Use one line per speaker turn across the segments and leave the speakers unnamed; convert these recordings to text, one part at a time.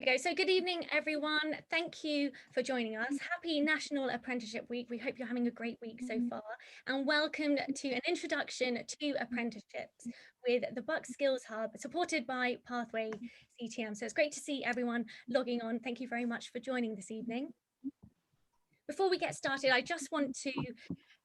So good evening, everyone. Thank you for joining us. Happy National Apprenticeship Week. We hope you're having a great week so far. And welcome to an introduction to apprenticeships with the Buck Skills Hub, supported by Pathway CTM. So it's great to see everyone logging on. Thank you very much for joining this evening. Before we get started, I just want to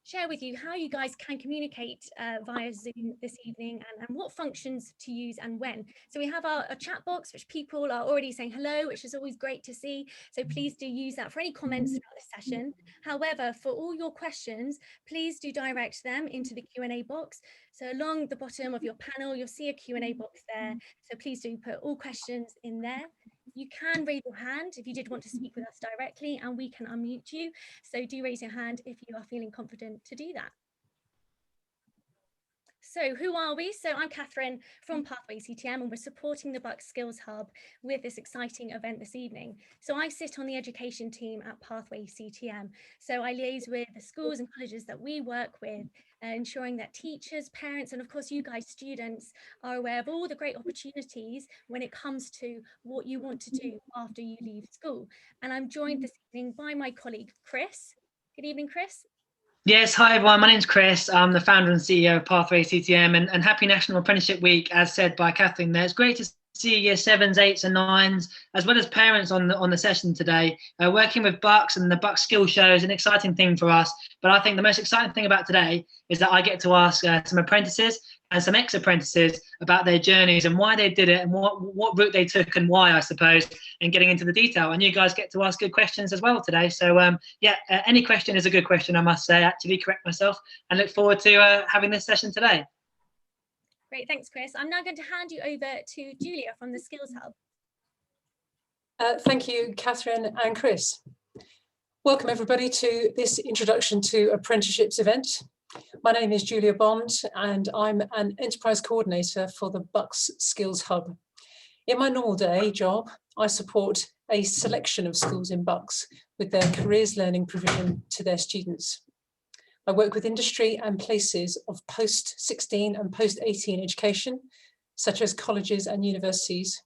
share with you how you guys can communicate via Zoom this evening and what functions to use and when. So we have our chat box, which people are already saying hello, which is always great to see. So please do use that for any comments throughout the session. However, for all your questions, please do direct them into the Q&A box. So along the bottom of your panel, you'll see a Q&A box there. So please do put all questions in there. You can raise your hand if you did want to speak with us directly, and we can unmute you. So do raise your hand if you are feeling confident to do that. So who are we? So I'm Catherine from Pathway CTM, and we're supporting the Buck Skills Hub with this exciting event this evening. So I sit on the education team at Pathway CTM. So I liaise with the schools and colleges that we work with, ensuring that teachers, parents, and of course you guys, students, are aware of all the great opportunities when it comes to what you want to do after you leave school. And I'm joined this evening by my colleague, Chris. Good evening, Chris.
Yes, hi everyone, my name's Chris. I'm the founder and CEO of Pathway CTM, and happy National Apprenticeship Week, as said by Catherine there. It's great to see year 7s, 8s and 9s, as well as parents on the session today. Working with Bucks and the Bucks Skill Show is an exciting thing for us, but I think the most exciting thing about today is that I get to ask some apprentices and some ex-apprentices about their journeys and why they did it and what route they took and why, I suppose, and getting into the detail. And you guys get to ask good questions as well today. So any question is a good question, I must say, actually correct myself, and look forward to having this session today.
Great, thanks, Chris. I'm now going to hand you over to Julia from the Skills Hub.
Thank you, Catherine and Chris. Welcome everybody to this Introduction to Apprenticeships event. My name is Julia Bond and I'm an Enterprise Coordinator for the Bucks Skills Hub. In my normal day job, I support a selection of schools in Bucks with their careers learning provision to their students. I work with industry and places of post-16 and post-18 education, such as colleges and universities,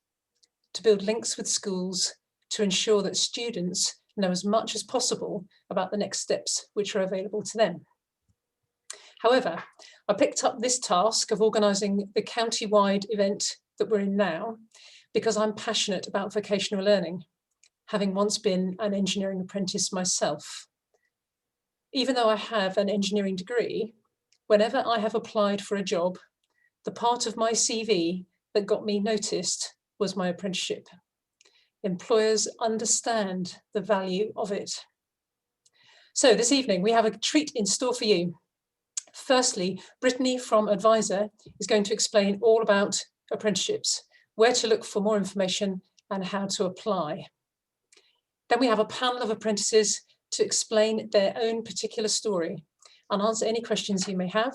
to build links with schools to ensure that students know as much as possible about the next steps which are available to them. However, I picked up this task of organising the county-wide event that we're in now because I'm passionate about vocational learning, having once been an engineering apprentice myself. Even though I have an engineering degree, whenever I have applied for a job, the part of my CV that got me noticed was my apprenticeship. Employers understand the value of it. So this evening, we have a treat in store for you. Firstly, Brittany from Adviza is going to explain all about apprenticeships, where to look for more information and how to apply. Then we have a panel of apprentices to explain their own particular story and answer any questions you may have.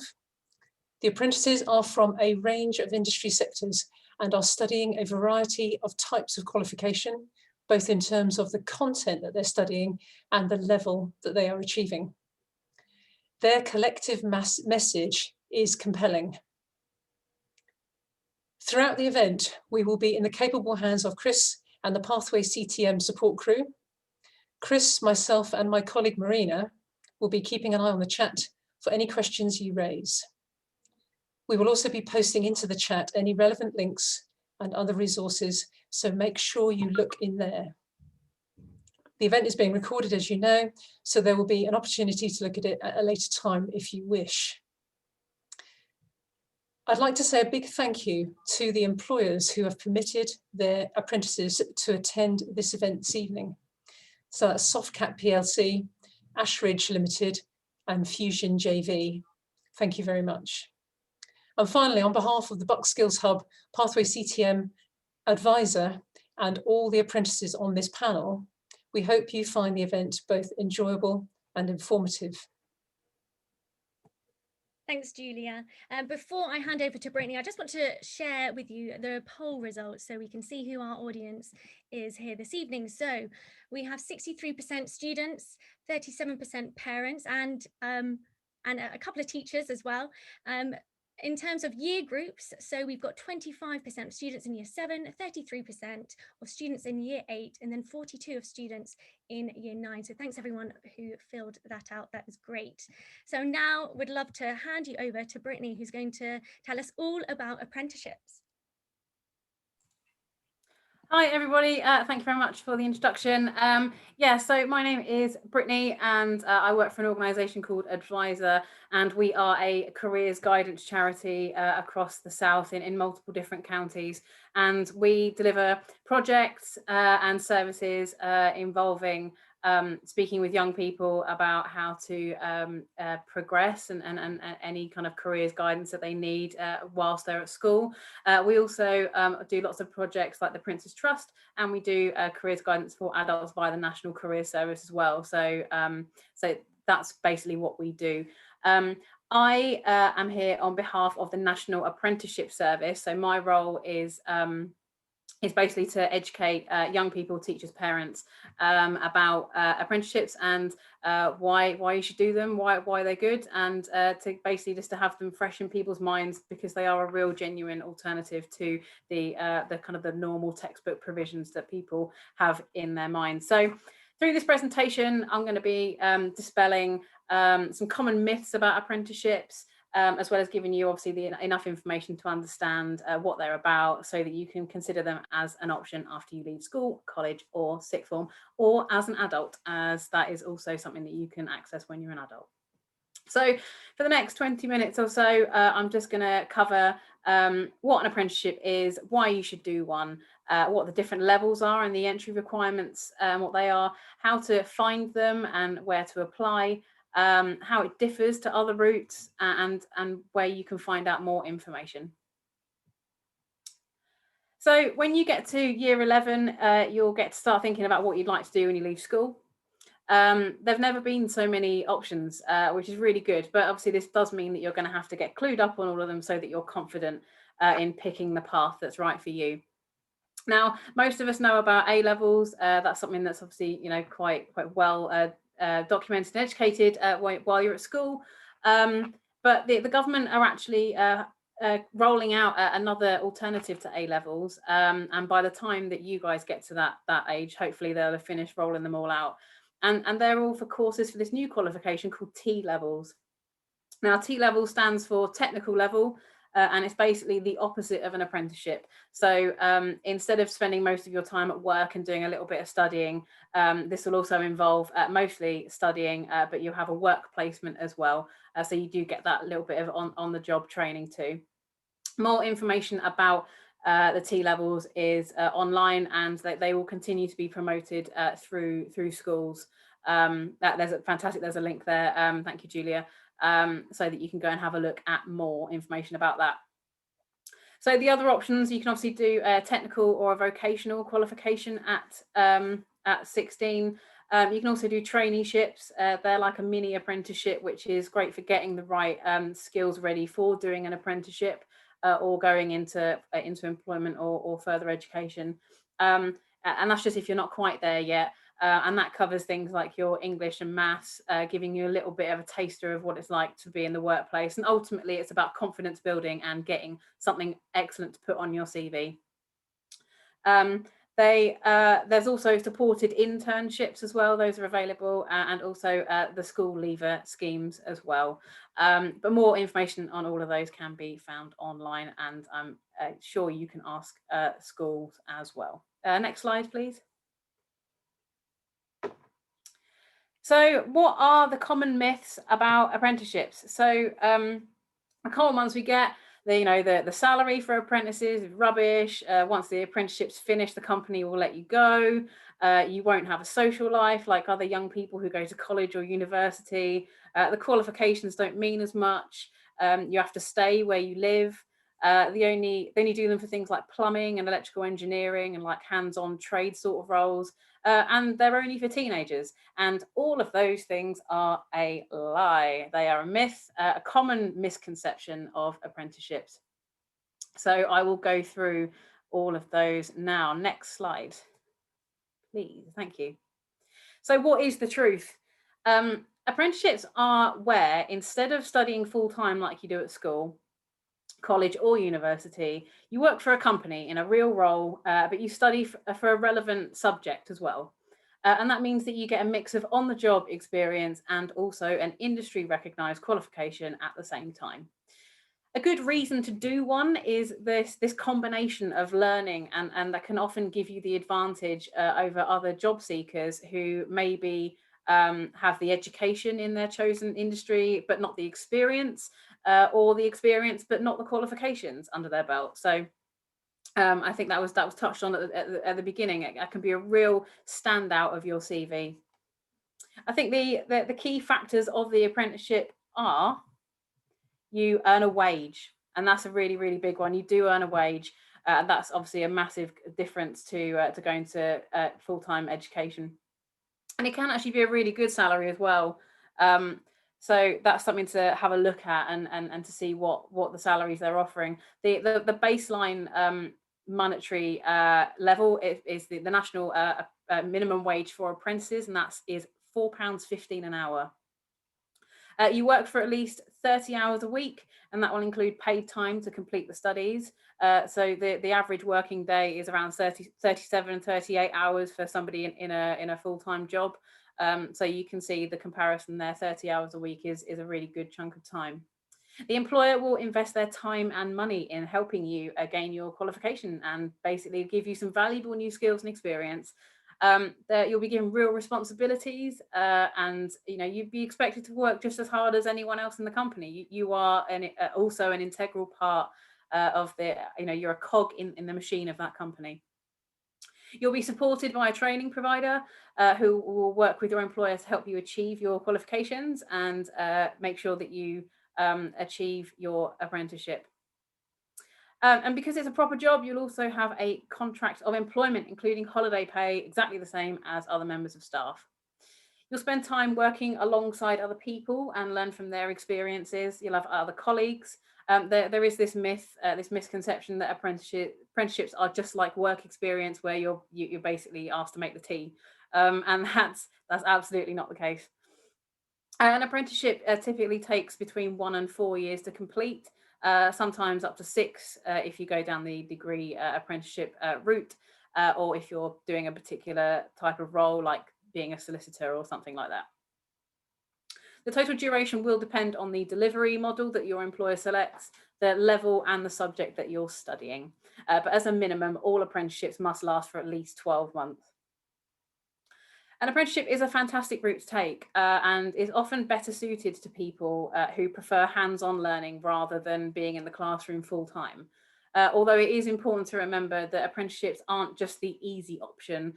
The apprentices are from a range of industry sectors and are studying a variety of types of qualification, both in terms of the content that they're studying and the level that they are achieving. Their collective message is compelling. Throughout the event, we will be in the capable hands of Chris and the Pathway CTM support crew. Chris, myself, and my colleague Marina will be keeping an eye on the chat for any questions you raise. We will also be posting into the chat any relevant links and other resources, so make sure you look in there. The event is being recorded, as you know, so there will be an opportunity to look at it at a later time if you wish. I'd like to say a big thank you to the employers who have permitted their apprentices to attend this event this evening. So that's Softcat PLC, Ashridge Limited, and Fusion JV. Thank you very much. And finally, on behalf of the Bucks Skills Hub, Pathway CTM, Adviza, and all the apprentices on this panel, we hope you find the event both enjoyable and informative.
Thanks, Julia. Before I hand over to Brittany, I just want to share with you the poll results so we can see who our audience is here this evening. So we have 63% students, 37% parents, and a couple of teachers as well. In terms of year groups, so we've got 25% of students in year 7, 33% of students in year 8, and then 42 of students in year 9. So thanks everyone who filled that out. That is great. So now we'd love to hand you over to Brittany, who's going to tell us all about apprenticeships.
Hi everybody, thank you very much for the introduction. Yeah, so my name is Brittany and I work for an organisation called Adviza, and we are a careers guidance charity across the south in multiple different counties, and we deliver projects and services involving speaking with young people about how to progress and any kind of careers guidance that they need whilst they're at school. We also do lots of projects like the Apprentices Trust, and we do careers guidance for adults via the National Career Service as well. So, so that's basically what we do. I am here on behalf of the National Apprenticeship Service. So my role is basically to educate young people, teachers, parents about apprenticeships and why you should do them, why they're good, and to basically just to have them fresh in people's minds, because they are a real genuine alternative to the kind of the normal textbook provisions that people have in their minds. So through this presentation, I'm going to be dispelling some common myths about apprenticeships, as well as giving you obviously enough information to understand what they're about, so that you can consider them as an option after you leave school, college or sixth form, or as an adult, as that is also something that you can access when you're an adult. So for the next 20 minutes or so, I'm just going to cover what an apprenticeship is, why you should do one, what the different levels are and the entry requirements, what they are, how to find them and where to apply, how it differs to other routes, and where you can find out more information. So when you get to year 11, you'll get to start thinking about what you'd like to do when you leave school. There've never been so many options, which is really good, but obviously this does mean that you're going to have to get clued up on all of them so that you're confident in picking the path that's right for you. Now, most of us know about A levels. That's something that's obviously, you know, quite well documented and educated while you're at school, but the government are actually rolling out another alternative to A levels, and by the time that you guys get to that age, hopefully they'll have finished rolling them all out, and they're all for courses for this new qualification called T levels. Now, T level stands for technical level, and it's basically the opposite of an apprenticeship. So instead of spending most of your time at work and doing a little bit of studying, this will also involve mostly studying, but you'll have a work placement as well. So you do get that little bit of on-the-job training too. More information about the T levels is online, and they will continue to be promoted through schools. There's a link there. Thank you, Julia. So that you can go and have a look at more information about that. So the other options, you can obviously do a technical or a vocational qualification at 16. You can also do traineeships. They're like a mini apprenticeship, which is great for getting the right skills ready for doing an apprenticeship or going into employment or further education. And that's just if you're not quite there yet. And that covers things like your English and maths, giving you a little bit of a taster of what it's like to be in the workplace. And ultimately, it's about confidence building and getting something excellent to put on your CV. There's also supported internships as well. Those are available, and also the school leaver schemes as well. But more information on all of those can be found online, and I'm sure you can ask schools as well. Next slide, please. So what are the common myths about apprenticeships? So the common ones we get, the salary for apprentices is rubbish. Once the apprenticeship's finished, the company will let you go. You won't have a social life like other young people who go to college or university. The qualifications don't mean as much. You have to stay where you live. They only do them for things like plumbing and electrical engineering and like hands-on trade sort of roles. And they're only for teenagers. And all of those things are a lie. They are a myth, a common misconception of apprenticeships. So I will go through all of those now. Next slide, please. Thank you. So what is the truth? Apprenticeships are where, instead of studying full-time like you do at school, college or university, you work for a company in a real role, but you study for a relevant subject as well. And that means that you get a mix of on-the-job experience and also an industry recognised qualification at the same time. A good reason to do one is this combination of learning, and that can often give you the advantage over other job seekers who maybe have the education in their chosen industry but not the experience, or the experience but not the qualifications under their belt. So I think that was touched on at the beginning. It can be a real standout of your CV. I think the key factors of the apprenticeship are: you earn a wage, and that's a really, really big one. You do earn a wage. That's obviously a massive difference to going to full-time education. And it can actually be a really good salary as well. So that's something to have a look at and to see what the salaries they're offering. The baseline monetary level is the national minimum wage for apprentices, and that is £4.15 an hour. You work for at least 30 hours a week, and that will include paid time to complete the studies. So the average working day is around 37, 38 hours for somebody in a full-time job. So you can see the comparison there. 30 hours a week is a really good chunk of time. The employer will invest their time and money in helping you gain your qualification and basically give you some valuable new skills and experience. That you'll be given real responsibilities, and you'd be expected to work just as hard as anyone else in the company. You are also an integral part of you're a cog in the machine of that company. You'll be supported by a training provider who will work with your employer to help you achieve your qualifications and make sure that you achieve your apprenticeship. And because it's a proper job, you'll also have a contract of employment, including holiday pay, exactly the same as other members of staff. You'll spend time working alongside other people and learn from their experiences. You'll have other colleagues. There is this myth, this misconception that apprenticeships are just like work experience, where you're basically asked to make the tea, and that's absolutely not the case. An apprenticeship typically takes between 1 and 4 years to complete. Sometimes up to 6 if you go down the degree apprenticeship route, or if you're doing a particular type of role like being a solicitor or something like that. The total duration will depend on the delivery model that your employer selects, the level and the subject that you're studying. But as a minimum, all apprenticeships must last for at least 12 months. An apprenticeship is a fantastic route to take and is often better suited to people who prefer hands-on learning rather than being in the classroom full-time. Although it is important to remember that apprenticeships aren't just the easy option,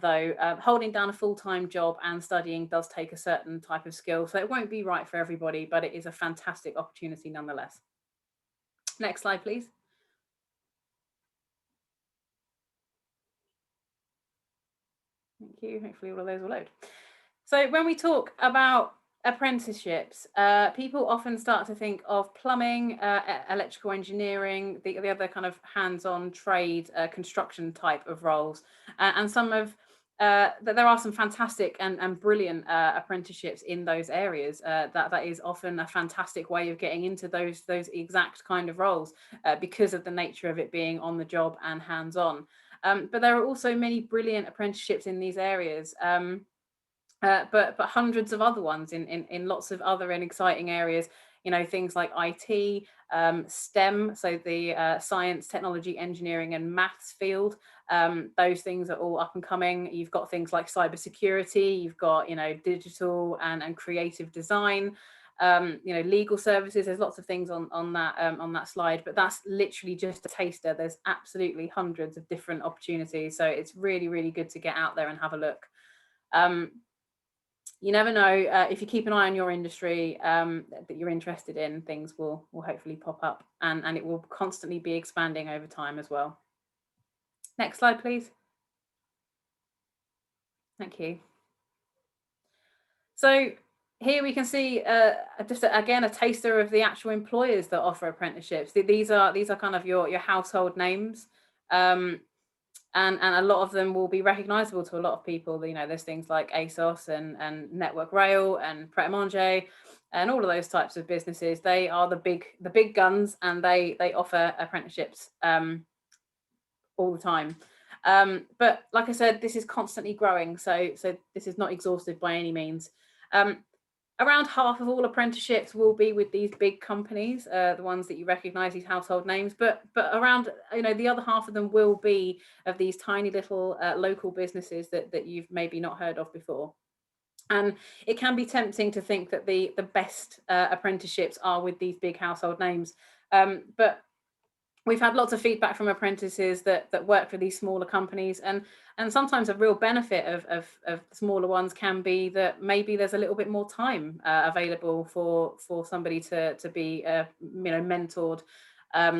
though holding down a full-time job and studying does take a certain type of skill, so it won't be right for everybody, but it is a fantastic opportunity nonetheless. Next slide, please. Thank you. Hopefully all of those will load. So when we talk about apprenticeships, people often start to think of plumbing, electrical engineering, the other kind of hands-on trade, construction type of roles, and some of there are some fantastic and brilliant apprenticeships in those areas. That is often a fantastic way of getting into those exact kind of roles because of the nature of it being on the job and hands-on. But there are also many brilliant apprenticeships in these areas, but hundreds of other ones in lots of other and exciting areas. Things like IT, STEM, so the science, technology, engineering and maths field. Those things are all up and coming. You've got things like cybersecurity, you've got digital and creative design. Legal services. There's lots of things on that slide, but that's literally just a taster. There's absolutely hundreds of different opportunities, so it's really, really good to get out there and have a look. You never know, if you keep an eye on your industry that you're interested in, things will hopefully pop up, and it will constantly be expanding over time as well. Next slide, please. Thank you. So here we can see just again a taster of the actual employers that offer apprenticeships. These are kind of your household names. And a lot of them will be recognizable to a lot of people. You know, there's things like ASOS and Network Rail and Pret a Manger and all of those types of businesses. They are the big guns, and they offer apprenticeships all the time. But like I said, this is constantly growing, so this is not exhaustive by any means. Around half of all apprenticeships will be with these big companies, the ones that you recognize, these household names, but around, you know, the other half of them will be of these tiny little local businesses that you've maybe not heard of before. And it can be tempting to think that the best apprenticeships are with these big household names, but we've had lots of feedback from apprentices that work for these smaller companies, and sometimes a real benefit of smaller ones can be that maybe there's a little bit more time available for somebody to be you know, mentored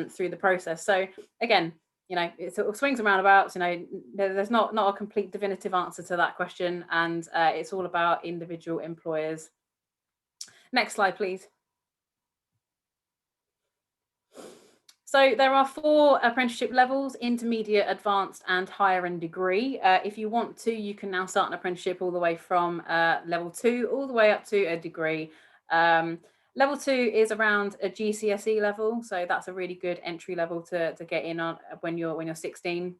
through the process. So again, you know, it sort of swings and roundabouts. You know, there's not a complete definitive answer to that question, and it's all about individual employers. Next slide, please. So there are 4 apprenticeship levels: intermediate, advanced, and higher in degree. If you want to, you can now start an apprenticeship all the way from level 2 all the way up to a degree. Level 2 is around a GCSE level, so that's a really good entry level to get in on when you're 16.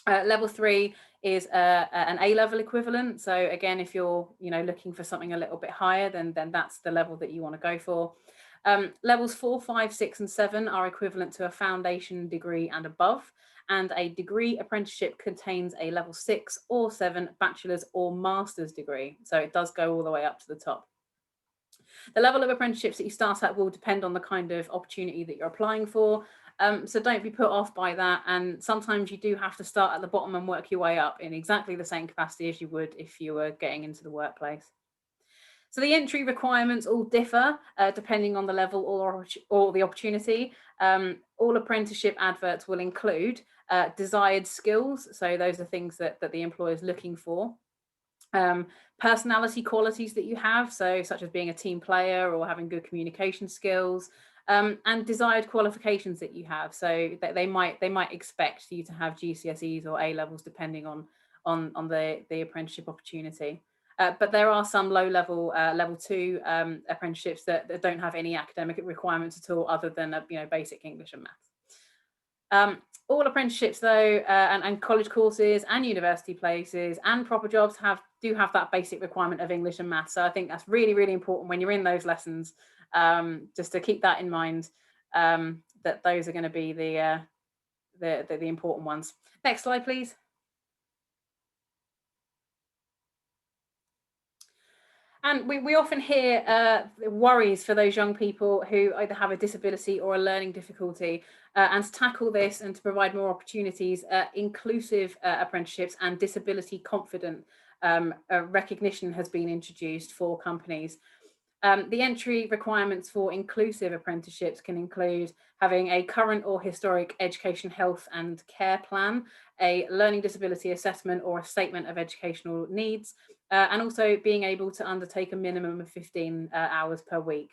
Level 3 is an A-level equivalent. So again, if you're, you know, looking for something a little bit higher, then that's the level that you want to go for. Levels 4, 5, 6, and 7 are equivalent to a foundation degree and above, and a degree apprenticeship contains a level 6 or 7 bachelor's or master's degree. So it does go all the way up to the top. The level of apprenticeships that you start at will depend on the kind of opportunity that you're applying for. So don't be put off by that. And sometimes you do have to start at the bottom and work your way up in exactly the same capacity as you would if you were getting into the workplace. So the entry requirements all differ depending on the level or the opportunity. All apprenticeship adverts will include desired skills. So those are things that the employer is looking for. Personality qualities that you have, so such as being a team player or having good communication skills, and desired qualifications that you have. So that they might expect you to have GCSEs or A levels depending on the apprenticeship opportunity. But there are some low-level level 2 apprenticeships that don't have any academic requirements at all, other than you know, basic English and maths. All apprenticeships, though, and college courses and university places and proper jobs do have that basic requirement of English and maths. So I think that's really, really important when you're in those lessons, just to keep that in mind, that those are going to be the important ones. Next slide, please. And we often hear worries for those young people who either have a disability or a learning difficulty. And to tackle this and to provide more opportunities, inclusive apprenticeships and disability confident recognition has been introduced for companies. The entry requirements for inclusive apprenticeships can include having a current or historic education, health and care plan, a learning disability assessment or a statement of educational needs, and also being able to undertake a minimum of 15 hours per week.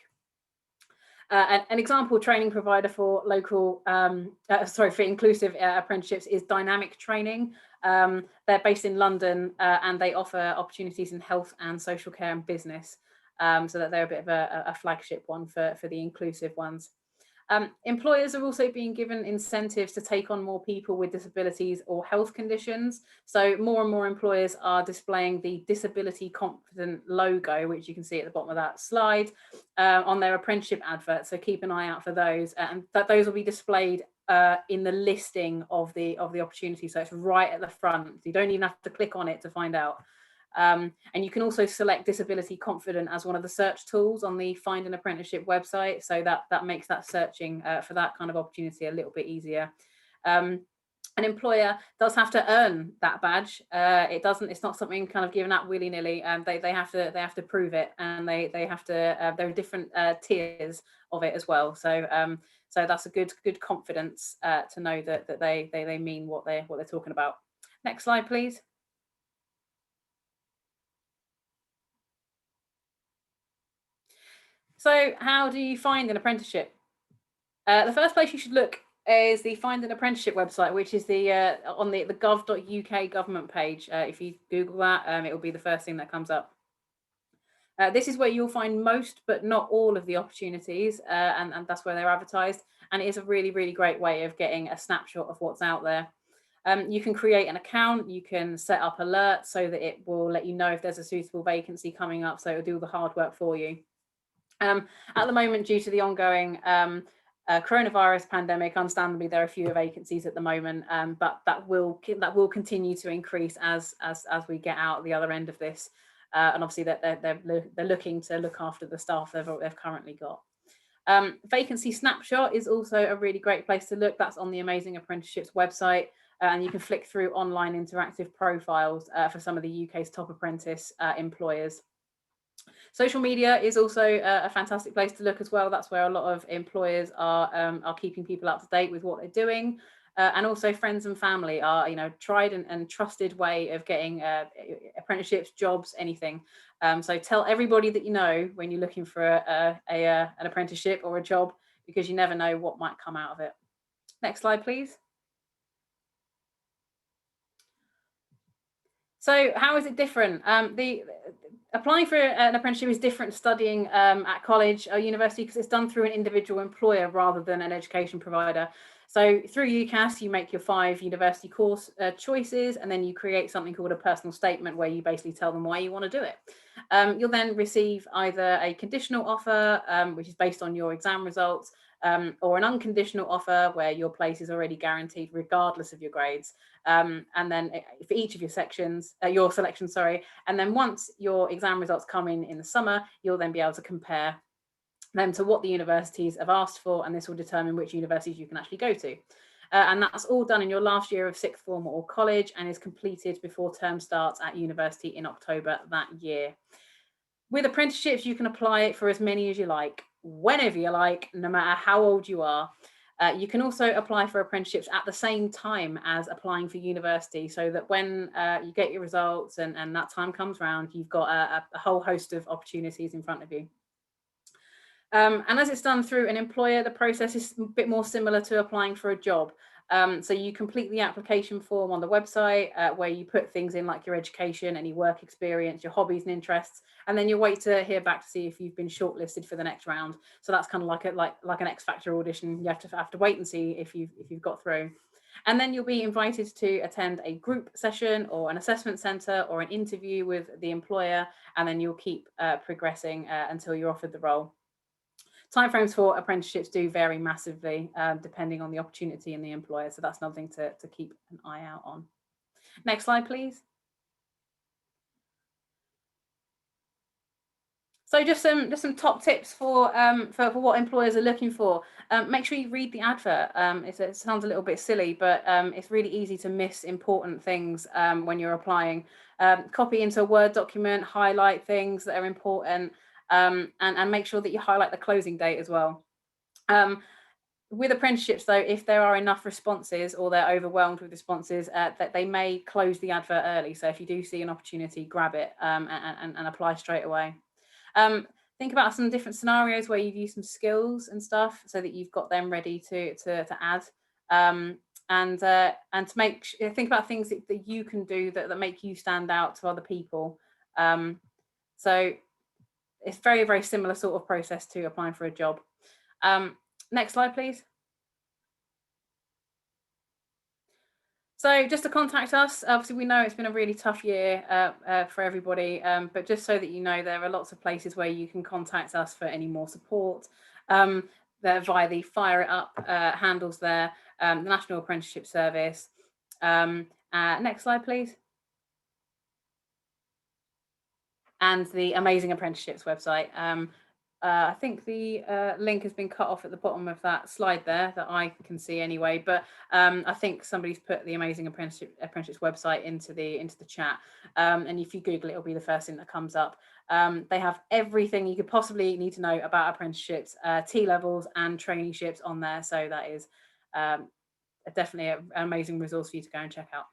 An example training provider for local, for inclusive apprenticeships is Dynamic Training. They're based in London and they offer opportunities in health and social care and business. So that they're a bit of a flagship one for the inclusive ones. Employers are also being given incentives to take on more people with disabilities or health conditions. So more and more employers are displaying the disability confident logo, which you can see at the bottom of that slide, on their apprenticeship adverts. So keep an eye out for those, and that those will be displayed in the listing of the opportunity. So it's right at the front. So you don't even have to click on it to find out. And you can also select disability confident as one of the search tools on the Find an Apprenticeship website. So that makes that searching for that kind of opportunity a little bit easier. An employer does have to earn that badge. It's not something kind of given out willy-nilly. They have to prove it, and they have to, there are different tiers of it as well. So so that's a good confidence to know that they mean what they're talking about. Next slide, please. So how do you find an apprenticeship? The first place you should look is the Find an Apprenticeship website, which is the on the gov.uk government page. If you Google that, it will be the first thing that comes up. This is where you'll find most, but not all of the opportunities, and that's where they're advertised. And it is a really, really great way of getting a snapshot of what's out there. You can create an account, you can set up alerts so that it will let you know if there's a suitable vacancy coming up, so it'll do all the hard work for you. At the moment, due to the ongoing coronavirus pandemic, understandably, there are fewer vacancies at the moment, but that will continue to increase as we get out the other end of this. And obviously that they're looking to look after the staff they've currently got. Vacancy Snapshot is also a really great place to look. That's on the Amazing Apprenticeships website, and you can flick through online interactive profiles for some of the UK's top apprentice employers. Social media is also a fantastic place to look as well. That's where a lot of employers are keeping people up to date with what they're doing. And also friends and family are, tried and trusted way of getting apprenticeships, jobs, anything. So tell everybody that you know when you're looking for an apprenticeship or a job, because you never know what might come out of it. Next slide, please. So how is it different? Applying for an apprenticeship is different to studying at college or university, because it's done through an individual employer rather than an education provider. So through UCAS, you make your 5 university course choices, and then you create something called a personal statement where you basically tell them why you want to do it. You'll then receive either a conditional offer, which is based on your exam results, or an unconditional offer where your place is already guaranteed regardless of your grades. And then for each of your selections, and then once your exam results come in the summer, you'll then be able to compare them to what the universities have asked for, and this will determine which universities you can actually go to. And that's all done in your last year of 6th form or college, and is completed before term starts at university in October that year. With apprenticeships, you can apply it for as many as you like, whenever you like, no matter how old you are. You can also apply for apprenticeships at the same time as applying for university, so that when you get your results and that time comes round, you've got a whole host of opportunities in front of you. And as it's done through an employer, the process is a bit more similar to applying for a job. So you complete the application form on the website where you put things in like your education, any work experience, your hobbies and interests, and then you wait to hear back to see if you've been shortlisted for the next round. So that's kind of like an X Factor audition. You have to wait and see if you've got through. And then you'll be invited to attend a group session or an assessment centre or an interview with the employer, and then you'll keep progressing until you're offered the role. Timeframes for apprenticeships do vary massively depending on the opportunity and the employer, so that's another thing to keep an eye out on. Next slide, please. So just some top tips for what employers are looking for. Make sure you read the advert. It sounds a little bit silly, but it's really easy to miss important things when you're applying. Copy into a Word document, highlight things that are important. And make sure that you highlight the closing date as well. With apprenticeships, though, if there are enough responses or they're overwhelmed with responses, that they may close the advert early. So if you do see an opportunity, grab it and apply straight away. Think about some different scenarios where you've used some skills and stuff so that you've got them ready to add. And to think about things that you can do that make you stand out to other people. So it's very, very similar sort of process to applying for a job. Next slide, please. So just to contact us, obviously we know it's been a really tough year for everybody, but just so that you know, there are lots of places where you can contact us for any more support. They're via the Fire It Up handles there, the National Apprenticeship Service. Next slide, please. And the Amazing Apprenticeships website. I think the link has been cut off at the bottom of that slide there that I can see anyway, but I think somebody's put the Amazing Apprenticeships website into the chat, and if you Google it, it'll be the first thing that comes up. They have everything you could possibly need to know about apprenticeships, T-levels and traineeships on there, so that is definitely an amazing resource for you to go and check out.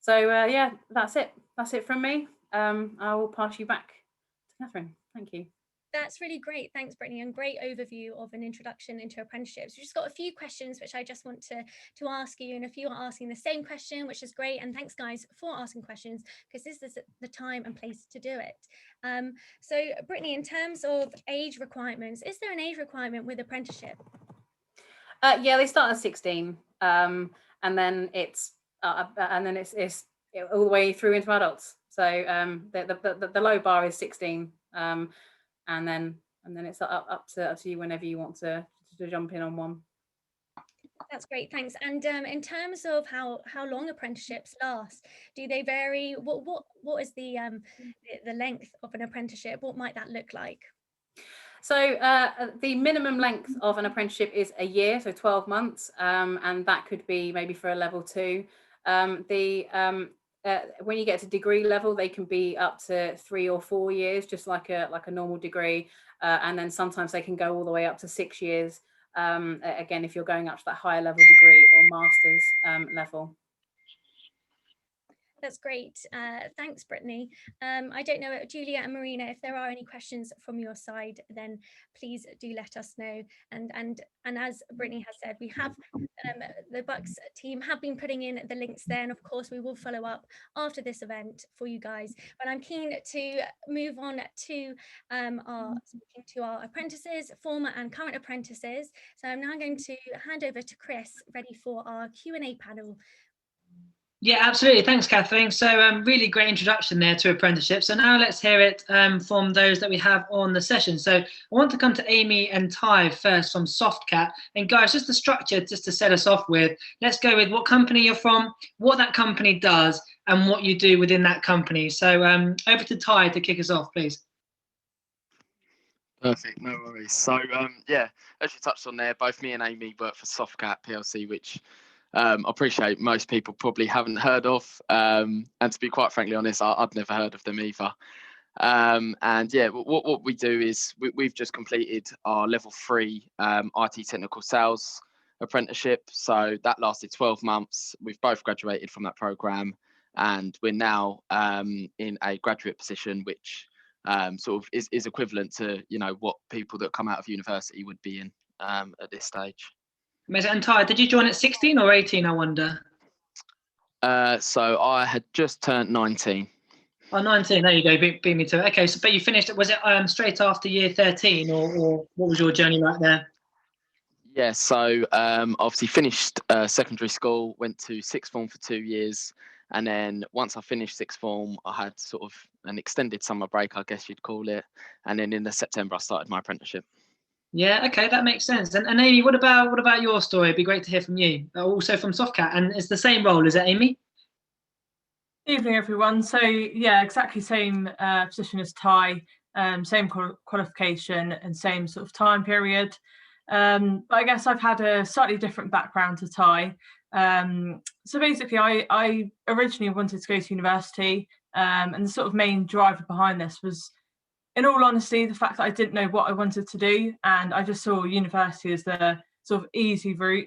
So yeah, that's it from me. I will pass you back to Catherine. Thank you.
That's really great. Thanks, Brittany, and great overview of an introduction into apprenticeships. We've just got a few questions which I just want to ask you, and if you are asking the same question, which is great, and thanks guys for asking questions, because this is the time and place to do it. So Brittany, in terms of age requirements, is there an age requirement with apprenticeship?
Yeah, they start at 16, and then it's all the way through into adults. So the low bar is 16, and then it's up to you whenever you want to jump in on one.
That's great, thanks. And in terms of how long apprenticeships last, do they vary? What is the length of an apprenticeship? What might that look like?
So the minimum length of an apprenticeship is a year, so 12 months, and that could be maybe for a level 2. When you get to degree level, they can be up to 3 or 4 years, just like a normal degree, and then sometimes they can go all the way up to 6 years. Again, if you're going up to that higher level degree or master's level.
That's great. Thanks, Brittany. I don't know, Julia and Marina, if there are any questions from your side, then please do let us know. And as Brittany has said, we have the Bucks team have been putting in the links there, and of course we will follow up after this event for you guys. But I'm keen to move on to our apprentices, former and current apprentices. So I'm now going to hand over to Chris, ready for our Q&A panel.
Yeah, absolutely. Thanks, Catherine. So really great introduction there to apprenticeship. So now let's hear it from those that we have on the session. So I want to come to Amy and Ty first from Softcat. And guys, just the structure, just to set us off with, let's go with what company you're from, what that company does, and what you do within that company. So over to Ty to kick us off, please.
Perfect, no worries. So yeah, as you touched on there, both me and Amy work for Softcat PLC, which I appreciate most people probably haven't heard of, and to be quite frankly honest, I'd never heard of them either. And yeah, what we do is we've just completed our level 3 IT technical sales apprenticeship. So that lasted 12 months. We've both graduated from that program, and we're now in a graduate position, which sort of is equivalent to, you know, what people that come out of university would be in at this stage.
Amazing. And Ty, did you join at 16 or 18, I wonder?
So I had just turned 19.
Oh, 19, there you go, beat me to it. Okay, so but you finished, was it straight after year 13 or what was your journey like there?
Yeah, so obviously finished secondary school, went to sixth form for 2 years. And then once I finished sixth form, I had sort of an extended summer break, I guess you'd call it. And then in the September, I started my apprenticeship. Yeah,
okay, that makes sense. And Amy, what about your story? It'd be great to hear from you. Also from Softcat, and it's the same role, is it, Amy?
Evening, everyone. So yeah, exactly same position as Ty, same qualification and same sort of time period. But I guess I've had a slightly different background to Ty. So basically, I originally wanted to go to university, and the sort of main driver behind this was, in all honesty, the fact that I didn't know what I wanted to do, and I just saw university as the sort of easy route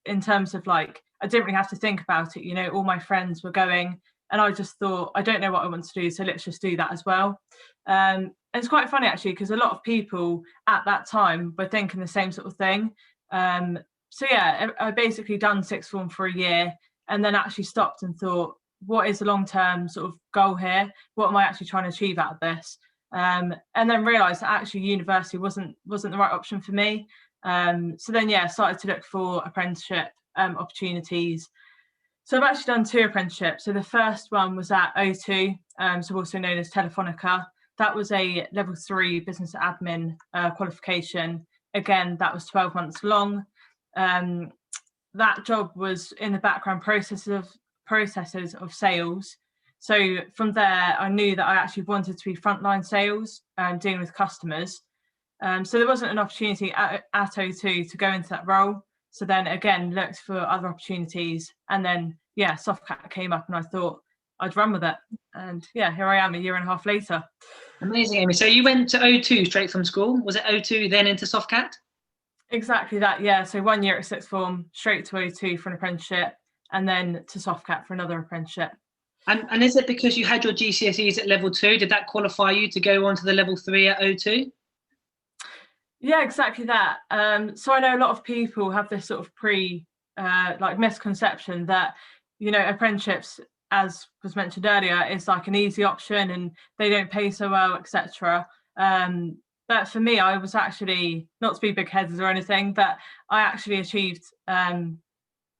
in terms of, like, I didn't really have to think about it. You know, all my friends were going, and I just thought, I don't know what I want to do, so let's just do that as well. And it's quite funny actually, because a lot of people at that time were thinking the same sort of thing. So yeah, I basically done sixth form for a year, and then actually stopped and thought, what is the long-term sort of goal here? What am I actually trying to achieve out of this? And then realised that actually university wasn't the right option for me. So then yeah, started to look for apprenticeship opportunities. So I've actually done 2 apprenticeships. So the first one was at O2, so also known as Telefonica. That was a level 3 business admin qualification. Again, that was 12 months long. That job was in the background processes of sales. So from there, I knew that I actually wanted to be frontline sales, dealing with customers. So there wasn't an opportunity at O2 to go into that role. So then again, looked for other opportunities, and then yeah, Softcat came up, and I thought I'd run with it. And yeah, here I am a year and a half later.
Amazing, Amy. So you went to O2 straight from school. Was it O2 then into Softcat?
Exactly that, yeah. So 1 year at sixth form, straight to O2 for an apprenticeship, and then to Softcat for another apprenticeship.
And is it because you had your GCSEs at level 2? Did that qualify you to go on to the level 3 at O2?
Yeah, exactly that. So I know a lot of people have this sort of misconception that, apprenticeships, as was mentioned earlier, is like an easy option and they don't pay so well, etc. But for me, I was actually, not to be big-headed or anything, but I actually achieved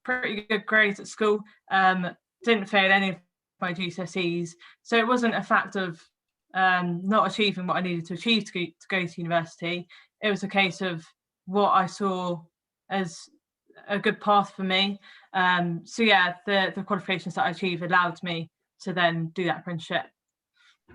pretty good grades at school. Didn't fail any of my GCSEs, so it wasn't a fact of not achieving what I needed to achieve to go to university. It was a case of what I saw as a good path for me. So yeah, the qualifications that I achieved allowed me to then do that apprenticeship.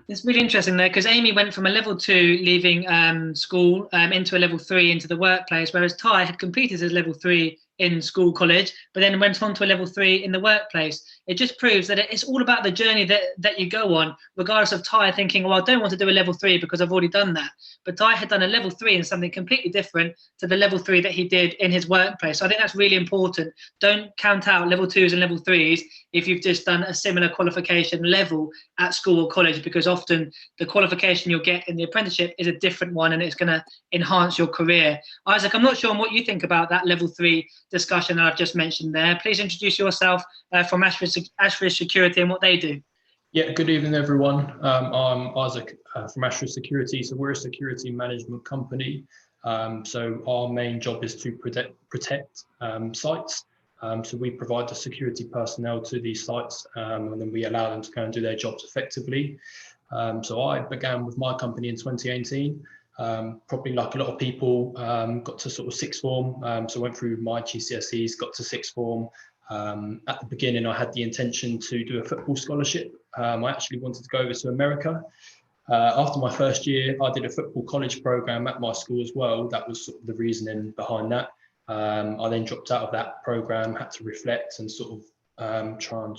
It's really interesting there, because Amy went from a level 2 leaving school into a level 3 into the workplace, whereas Ty had completed his level 3 in school, college, but then went on to a level 3 in the workplace. It just proves that it's all about the journey that you go on, regardless of Ty thinking, well, I don't want to do a level 3 because I've already done that. But Ty had done a level 3 in something completely different to the level 3 that he did in his workplace. So I think that's really important. Don't count out level 2s and level 3s if you've just done a similar qualification level at school or college, because often the qualification you'll get in the apprenticeship is a different one and it's going to enhance your career. Isaac, I'm not sure on what you think about that level 3 discussion that I've just mentioned there. Please introduce yourself from Ashridge Security and what they do.
Yeah, good evening, everyone. I'm Isaac from Ashridge Security. So we're a security management company. So our main job is to protect sites. So we provide the security personnel to these sites, and then we allow them to go and do their jobs effectively. So I began with my company in 2018. Probably like a lot of people, got to sort of sixth form. So went through my GCSEs, got to sixth form. At the beginning, I had the intention to do a football scholarship. I actually wanted to go over to America. After my first year, I did a football college program at my school as well. That was sort of the reasoning behind that. I then dropped out of that program, had to reflect and sort of try and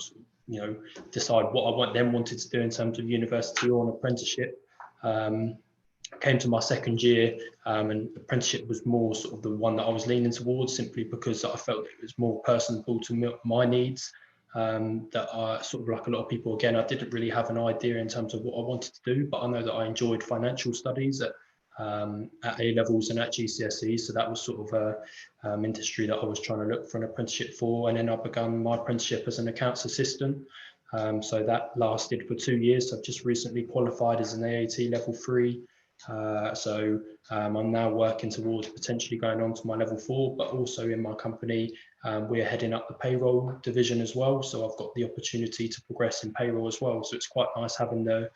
decide what I wanted to do in terms of university or an apprenticeship. Came to my second year, and apprenticeship was more sort of the one that I was leaning towards, simply because I felt it was more personable to my needs. That I sort of, like a lot of people, again, I didn't really have an idea in terms of what I wanted to do, but I know that I enjoyed financial studies at A levels and at GCSE, so that was sort of a industry that I was trying to look for an apprenticeship for. And then I began my apprenticeship as an accounts assistant. So that lasted for 2 years. I've just recently qualified as an AAT level 3. So I'm now working towards potentially going on to my level 4, but also in my company, we're heading up the payroll division as well. So I've got the opportunity to progress in payroll as well. So it's quite nice having the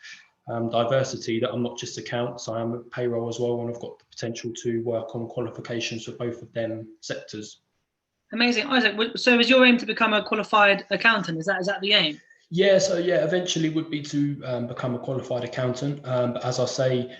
diversity, that I'm not just accounts, I am at payroll as well, and I've got the potential to work on qualifications for both of them sectors.
Amazing. Isaac, so is your aim to become a qualified accountant? Is that the aim?
Yeah, so yeah, eventually would be to become a qualified accountant. But as I say,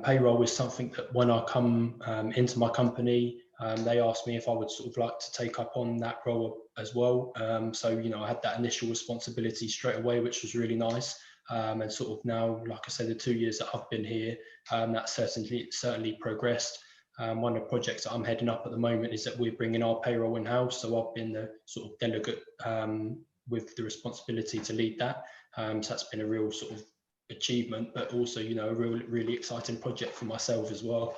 payroll is something that when I come into my company, they asked me if I would sort of like to take up on that role as well. So, I had that initial responsibility straight away, which was really nice. And sort of now, like I said, the 2 years that I've been here, that's certainly progressed. One of the projects that I'm heading up at the moment is that we're bringing our payroll in-house. So I've been the sort of delegate with the responsibility to lead that. So that's been a real sort of achievement, but also, a really exciting project for myself as well.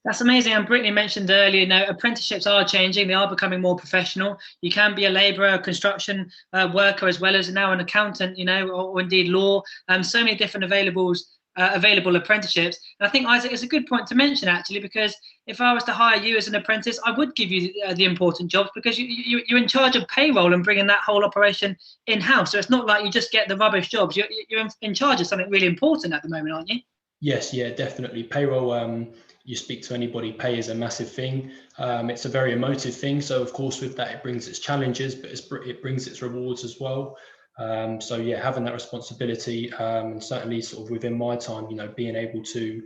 That's amazing. And Brittany mentioned earlier, apprenticeships are changing. They are becoming more professional. You can be a labourer, a construction worker, as well as now an accountant, or indeed law. So many different available apprenticeships. And I think, Isaac, it's a good point to mention, actually, because if I was to hire you as an apprentice, I would give you the important jobs, because you're in charge of payroll and bringing that whole operation in-house. So it's not like you just get the rubbish jobs. You're in charge of something really important at the moment, aren't you?
Yes, yeah, definitely. Payroll, you speak to anybody, pay is a massive thing. It's a very emotive thing. So, of course, with that, it brings its challenges, but it brings its rewards as well. So yeah, having that responsibility, and certainly sort of within my time, being able to,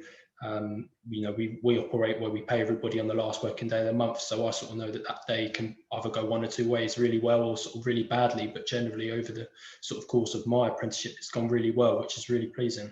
we operate where we pay everybody on the last working day of the month. So I sort of know that day can either go one or two ways, really well or sort of really badly, but generally over the sort of course of my apprenticeship, it's gone really well, which is really pleasing.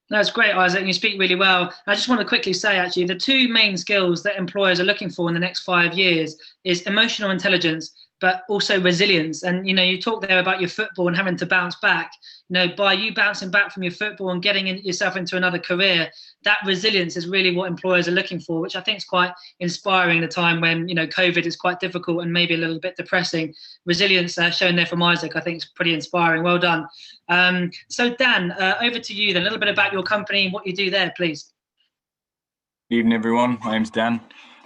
That's great, Isaac, and you speak really well. I just want to quickly say, actually, the two main skills that employers are looking for in the next 5 years is emotional intelligence but also resilience. And, you talked there about your football and having to bounce back. By you bouncing back from your football and getting yourself into another career, that resilience is really what employers are looking for, which I think is quite inspiring at a time when, COVID is quite difficult and maybe a little bit depressing. Resilience shown there from Isaac, I think is pretty inspiring. Well done. So Dan, over to you then, a little bit about your company and what you do there, please.
Good evening, everyone. My name's Dan.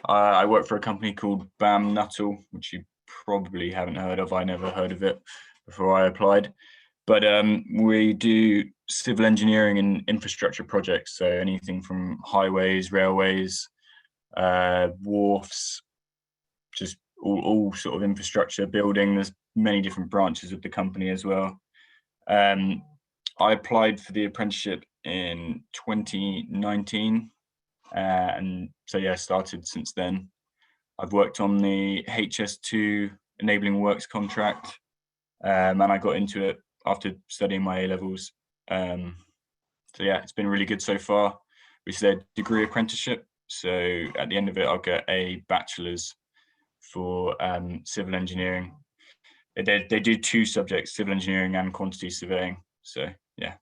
I work for a company called BAM Nuttall, which you probably haven't heard of. I never heard of it before I applied. But we do civil engineering and infrastructure projects. So anything from highways, railways, wharfs, just all sort of infrastructure building. There's many different branches of the company as well. I applied for the apprenticeship in 2019. And so, yeah, started since then. I've worked on the HS2 enabling works contract, and I got into it after studying my A-levels. So yeah, it's been really good so far. We said degree apprenticeship. So at the end of it, I'll get a bachelor's for civil engineering. They do two subjects, civil engineering and quantity surveying. So yeah.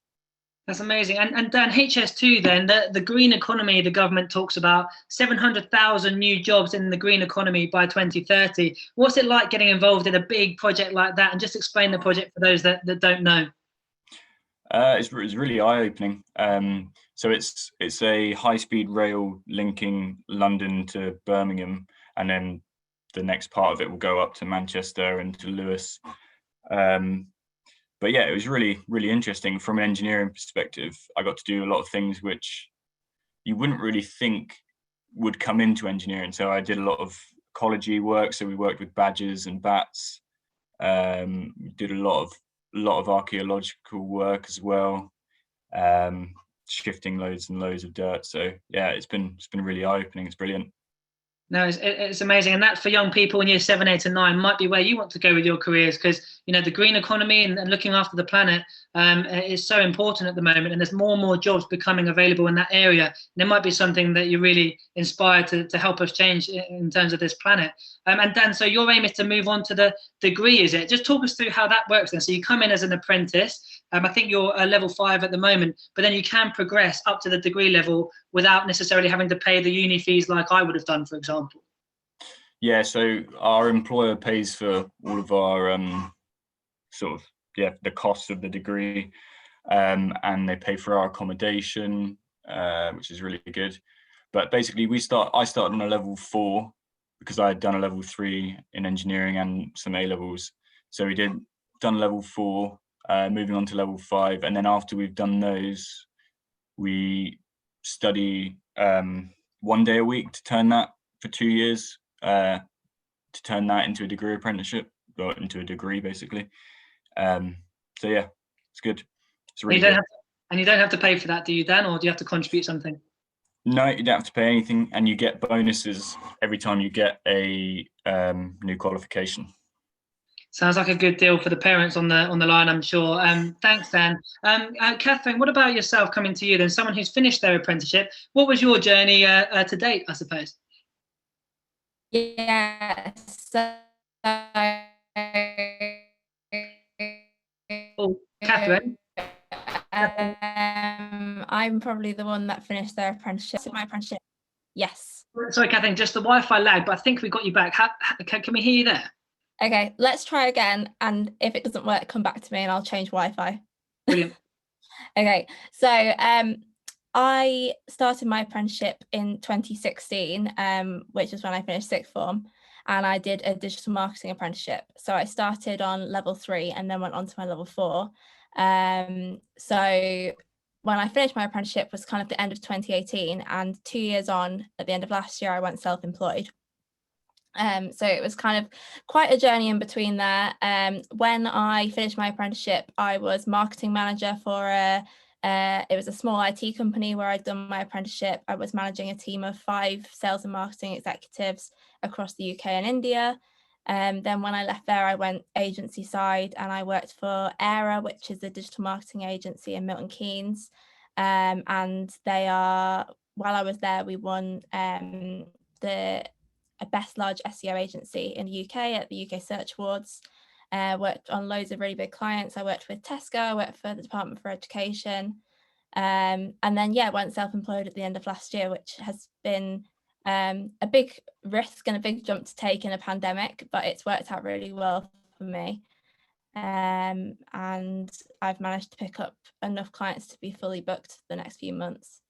That's amazing. And Dan, HS2 then, the green economy, the government talks about 700,000 new jobs in the green economy by 2030. What's it like getting involved in a big project like that? And just explain the project for those that don't know.
It's really eye-opening. So it's a high-speed rail linking London to Birmingham, and then the next part of it will go up to Manchester and to Lewis. But yeah, it was really, really interesting from an engineering perspective. I got to do a lot of things which you wouldn't really think would come into engineering. So I did a lot of ecology work. So we worked with badgers and bats. We did a lot of archaeological work as well, shifting loads and loads of dirt. So yeah, it's been really eye-opening. It's brilliant.
No, it's amazing. And that for young people in year 7, 8 and 9 might be where you want to go with your careers, because, the green economy and looking after the planet is so important at the moment. And there's more and more jobs becoming available in that area. And it might be something that you're really inspired to help us change in terms of this planet. And Dan, so your aim is to move on to the degree, is it? Just talk us through how that works then. So you come in as an apprentice. I think you're level 5 at the moment, but then you can progress up to the degree level without necessarily having to pay the uni fees like I would have done, for example.
Yeah, so our employer pays for all of our the cost of the degree, and they pay for our accommodation, which is really good. But basically, I started on a level 4 because I had done a level 3 in engineering and some A-levels. So we done level 4. Moving on to level 5, and then after we've done those, we study 1 day a week to turn that for 2 years, to turn that into a degree apprenticeship, or into a degree basically. So yeah, it's good. It's really good.
And you don't have to pay for that, do you, Dan, or do you have to contribute something?
No, you don't have to pay anything, and you get bonuses every time you get a new qualification.
Sounds like a good deal for the parents on the line, I'm sure. Thanks, Dan. Catherine, what about yourself coming to you then? Someone who's finished their apprenticeship. What was your journey to date, I suppose?
Yeah, so
Catherine.
I'm probably the one that finished their apprenticeship. My apprenticeship. Yes.
Sorry, Catherine, just the Wi-Fi lag, but I think we got you back. Can we hear you there?
Okay, let's try again. And if it doesn't work, come back to me and I'll change Wi-Fi.
Brilliant.
Okay, so I started my apprenticeship in 2016, which is when I finished sixth form, and I did a digital marketing apprenticeship. So I started on level 3 and then went on to my level 4. So when I finished my apprenticeship was kind of the end of 2018, and 2 years on, at the end of last year, I went self-employed. So it was kind of quite a journey in between there. When I finished my apprenticeship, I was marketing manager for it was a small IT company where I'd done my apprenticeship. I was managing a team of 5 sales and marketing executives across the UK and India. Then when I left there, I went agency side and I worked for Era, which is a digital marketing agency in Milton Keynes. And while I was there, we won the a best large SEO agency in the UK at the UK Search Awards. Worked on loads of really big clients. I worked with Tesco, I worked for the Department for Education. And then, went self-employed at the end of last year, which has been a big risk and a big jump to take in a pandemic, but it's worked out really well for me. And I've managed to pick up enough clients to be fully booked for the next few months.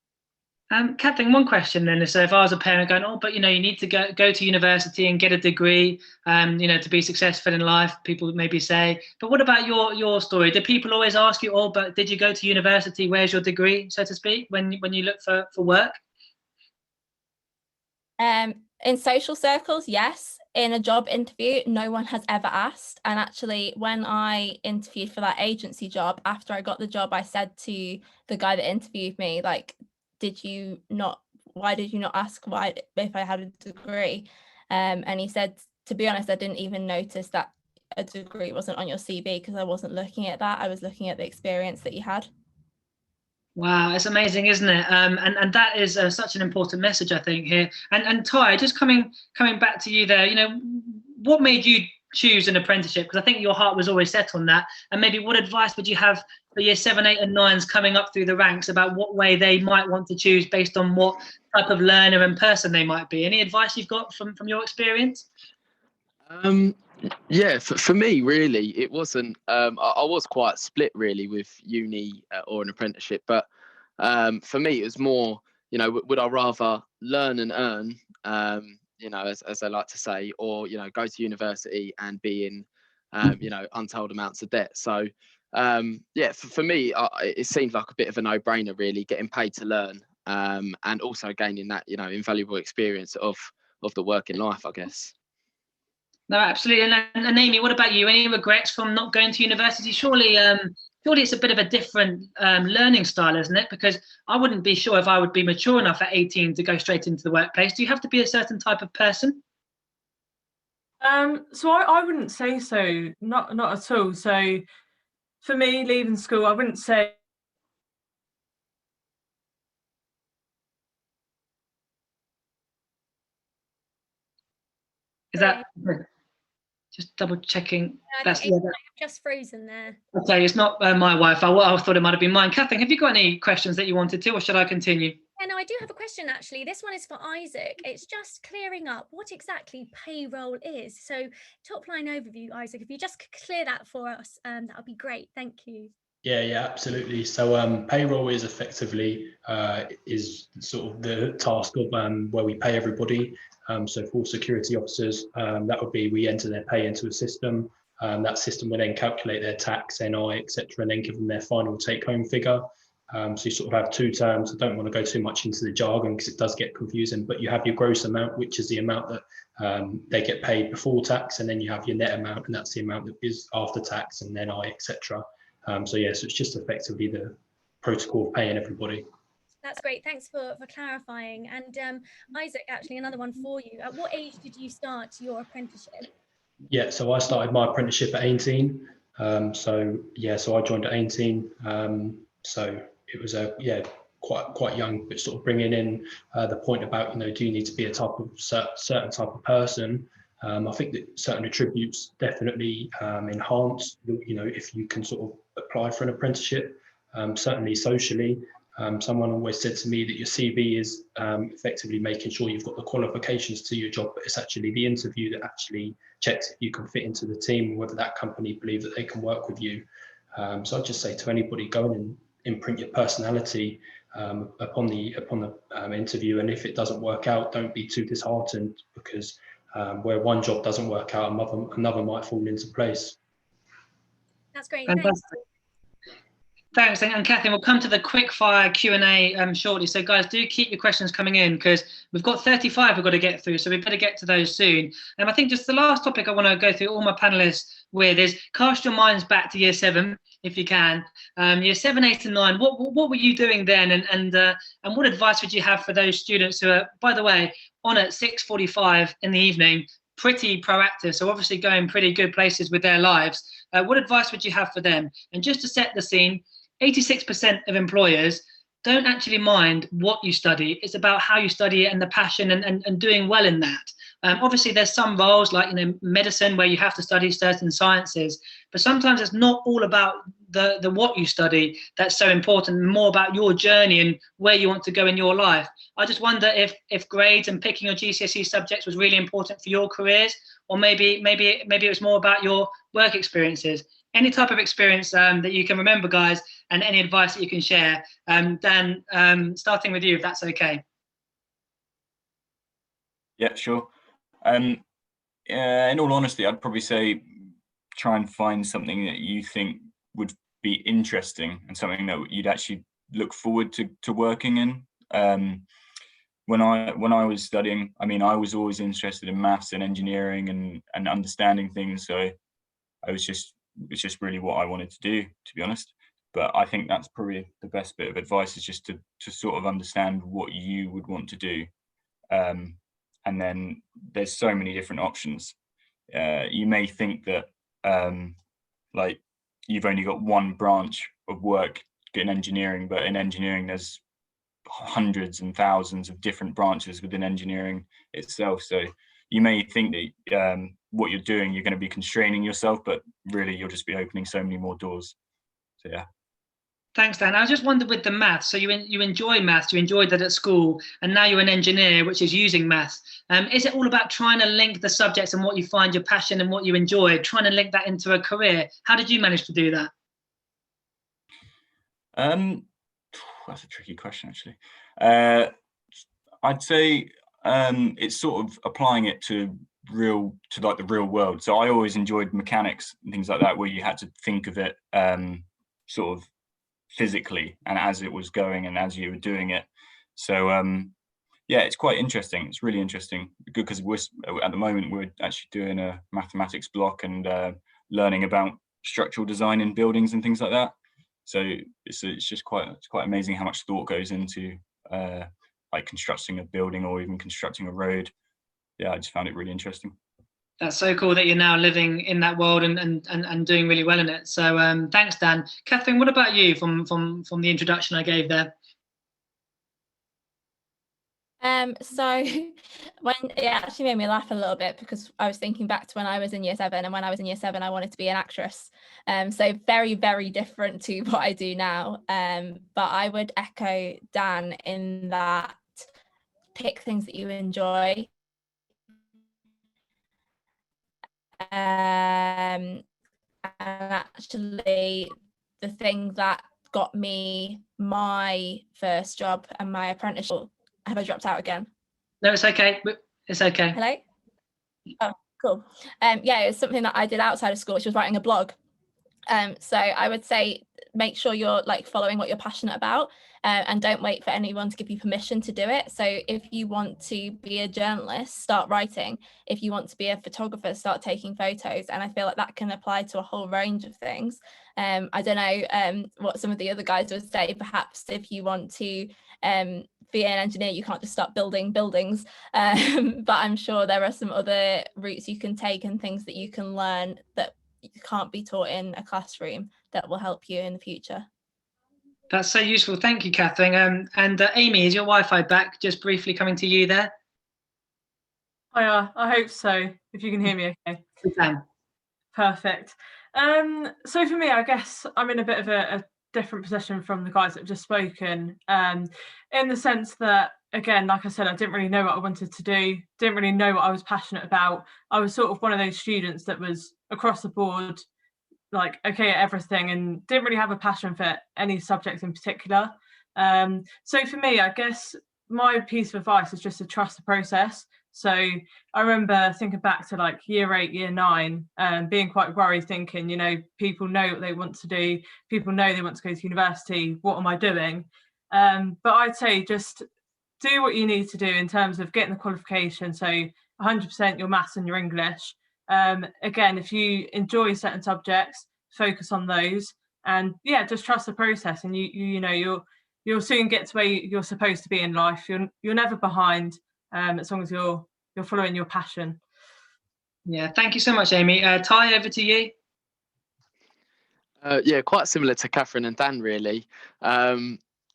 Kathleen, one question then is, so if I was a parent going, oh, but you need to go to university and get a degree, to be successful in life, people maybe say, but what about your story? Do people always ask you, oh, but did you go to university? Where's your degree, so to speak, when you look for work?
In social circles, yes. In a job interview, no one has ever asked. And actually, when I interviewed for that agency job, after I got the job, I said to the guy that interviewed me, like, why did you not ask if I had a degree? And he said, to be honest, I didn't even notice that a degree wasn't on your CV because I wasn't looking at that. I was looking at the experience that you had.
Wow, it's amazing, isn't it? And that is such an important message, I think, here. And Ty, just coming back to you there, what made you choose an apprenticeship? Because I think your heart was always set on that. And maybe what advice would you have for year 7, 8 and 9s coming up through the ranks about what way they might want to choose based on what type of learner and person they might be? Any advice you've got from your experience?
Yeah, for me, really, it wasn't. I was quite split, really, with uni or an apprenticeship. But for me, it was more, would I rather learn and earn, as I like to say, or go to university and be in, untold amounts of debt. So for me, it seemed like a bit of a no-brainer, really, getting paid to learn, and also gaining that invaluable experience of the working life, I guess.
No, absolutely. And Amy, what about you? Any regrets from not going to university? Surely it's a bit of a different learning style, isn't it? Because I wouldn't be sure if I would be mature enough at 18 to go straight into the workplace. Do you have to be a certain type of person?
So I wouldn't say so, not at all. So for me, leaving school, I wouldn't say.
Is that just double checking?
I think I've just frozen there.
Okay, it's not my Wi-Fi. I thought it might have been mine. Kathleen, have you got any questions that you wanted to, or should I continue?
Yeah, no, I do have a question, actually. This one is for Isaac. It's just clearing up what exactly payroll is. So top line overview, Isaac, if you just clear that for us, that would be great. Thank you.
Yeah, absolutely. So payroll is effectively is sort of the task of where we pay everybody. So for security officers, that would be we enter their pay into a system. That system will then calculate their tax, NI, etc., and then give them their final take-home figure. So you sort of have two terms. I don't want to go too much into the jargon because it does get confusing, but you have your gross amount, which is the amount that they get paid before tax, and then you have your net amount, and that's the amount that is after tax and NI, etc. So it's just effectively the protocol of paying everybody.
That's great. Thanks for clarifying. And Isaac, actually, another one for you. At what age did you start your apprenticeship?
Yeah, so I started my apprenticeship at 18. So I joined at 18. So it was quite young, but sort of bringing in the point about do you need to be a certain type of person. I think that certain attributes definitely enhance. If you can sort of apply for an apprenticeship, certainly socially. Someone always said to me that your CV is effectively making sure you've got the qualifications to your job, but it's actually the interview that actually checks if you can fit into the team, whether that company believe that they can work with you. So I'd just say to anybody, go in and imprint your personality upon the interview, and if it doesn't work out, don't be too disheartened, because where one job doesn't work out, another might fall into place.
That's great.
Fantastic. Thanks. And Kathleen, we'll come to the quick fire Q&A shortly. So guys, do keep your questions coming in, because we've got 35 we've got to get through, so we better get to those soon. And I think just the last topic I want to go through all my panelists with is cast your minds back to year 7, if you can. Year 7, 8 and 9, what were you doing then? And what advice would you have for those students who are, by the way, on at 6:45 in the evening, pretty proactive, so obviously going pretty good places with their lives? What advice would you have for them? And just to set the scene, 86% of employers don't actually mind what you study. It's about how you study it and the passion and doing well in that. Obviously, there's some roles like medicine where you have to study certain sciences, but sometimes it's not all about the what you study that's so important, more about your journey and where you want to go in your life. I just wonder if grades and picking your GCSE subjects was really important for your careers, or maybe it was more about your work experiences. Any type of experience that you can remember, guys, and any advice that you can share. Dan, starting with you, if that's okay.
Yeah, sure. In all honesty, I'd probably say try and find something that you think would be interesting and something that you'd actually look forward to working in. When I was studying, I mean, I was always interested in maths and engineering and understanding things. So it's just really what I wanted to do, to be honest. But I think that's probably the best bit of advice, is just to sort of understand what you would want to do. And then there's so many different options. You may think that like you've only got one branch of work in engineering, but in engineering there's hundreds and thousands of different branches within engineering itself. So you may think that what you're doing, you're going to be constraining yourself, but really you'll just be opening so many more doors. So yeah.
Thanks, Dan. I just wondered with the maths, so you enjoy maths, you enjoyed that at school, and now you're an engineer, which is using maths. Is it all about trying to link the subjects and what you find your passion and what you enjoy, trying to link that into a career? How did you manage to do that?
That's a tricky question, actually. I'd say it's sort of applying it to like the real world. So I always enjoyed mechanics and things like that, where you had to think of it sort of physically and as it was going and as you were doing it. So yeah, it's quite interesting. It's really interesting, because at the moment we're actually doing a mathematics block and learning about structural design in buildings and things like that. So it's just quite amazing how much thought goes into like constructing a building or even constructing a road. Yeah, I just found it really interesting.
That's so cool that you're now living in that world and doing really well in it. So thanks, Dan. Catherine, what about you from the introduction I gave there?
So it actually made me laugh a little bit, because I was thinking back to when I was in year 7, and when I was in year 7 I wanted to be an actress. So very, very different to what I do now. But I would echo Dan in that pick things that you enjoy. And actually the thing that got me my first job and my apprenticeship. Have I dropped out again?
No, it's okay. It's okay.
Hello? Oh, cool. Yeah, it was something that I did outside of school, which was writing a blog. So I would say make sure you're like following what you're passionate about, and don't wait for anyone to give you permission to do it. So if you want to be a journalist, start writing. If you want to be a photographer, start taking photos. And I feel like that can apply to a whole range of things. I don't know what some of the other guys would say. Perhaps if you want to be an engineer, you can't just start building buildings, but I'm sure there are some other routes you can take and things that you can learn that you can't be taught in a classroom that will help you in the future.
That's so useful. Thank you, Catherine. And Amy, is your Wi-Fi back? Just briefly coming to you there.
I hope so, if you can hear me okay.
We can.
Perfect. So for me, I guess I'm in a bit of a different position from the guys that have just spoken, in the sense that, again, like I said, I didn't really know what I wanted to do, didn't really know what I was passionate about. I was sort of one of those students that was across the board, like, okay at everything, and didn't really have a passion for any subject in particular. So for me, I guess my piece of advice is just to trust the process. So I remember thinking back to like year 8, year 9, being quite worried, thinking, you know, people know what they want to do, people know they want to go to university, what am I doing? But I'd say just do what you need to do in terms of getting the qualification. So 100% your maths and your English. Again, if you enjoy certain subjects, focus on those, and yeah, just trust the process, and you know you'll soon get to where you're supposed to be in life. You're never behind, as long as you're following your passion.
Yeah, thank you so much, Amy. Ty, over to you.
Yeah, quite similar to Catherine and Dan, really.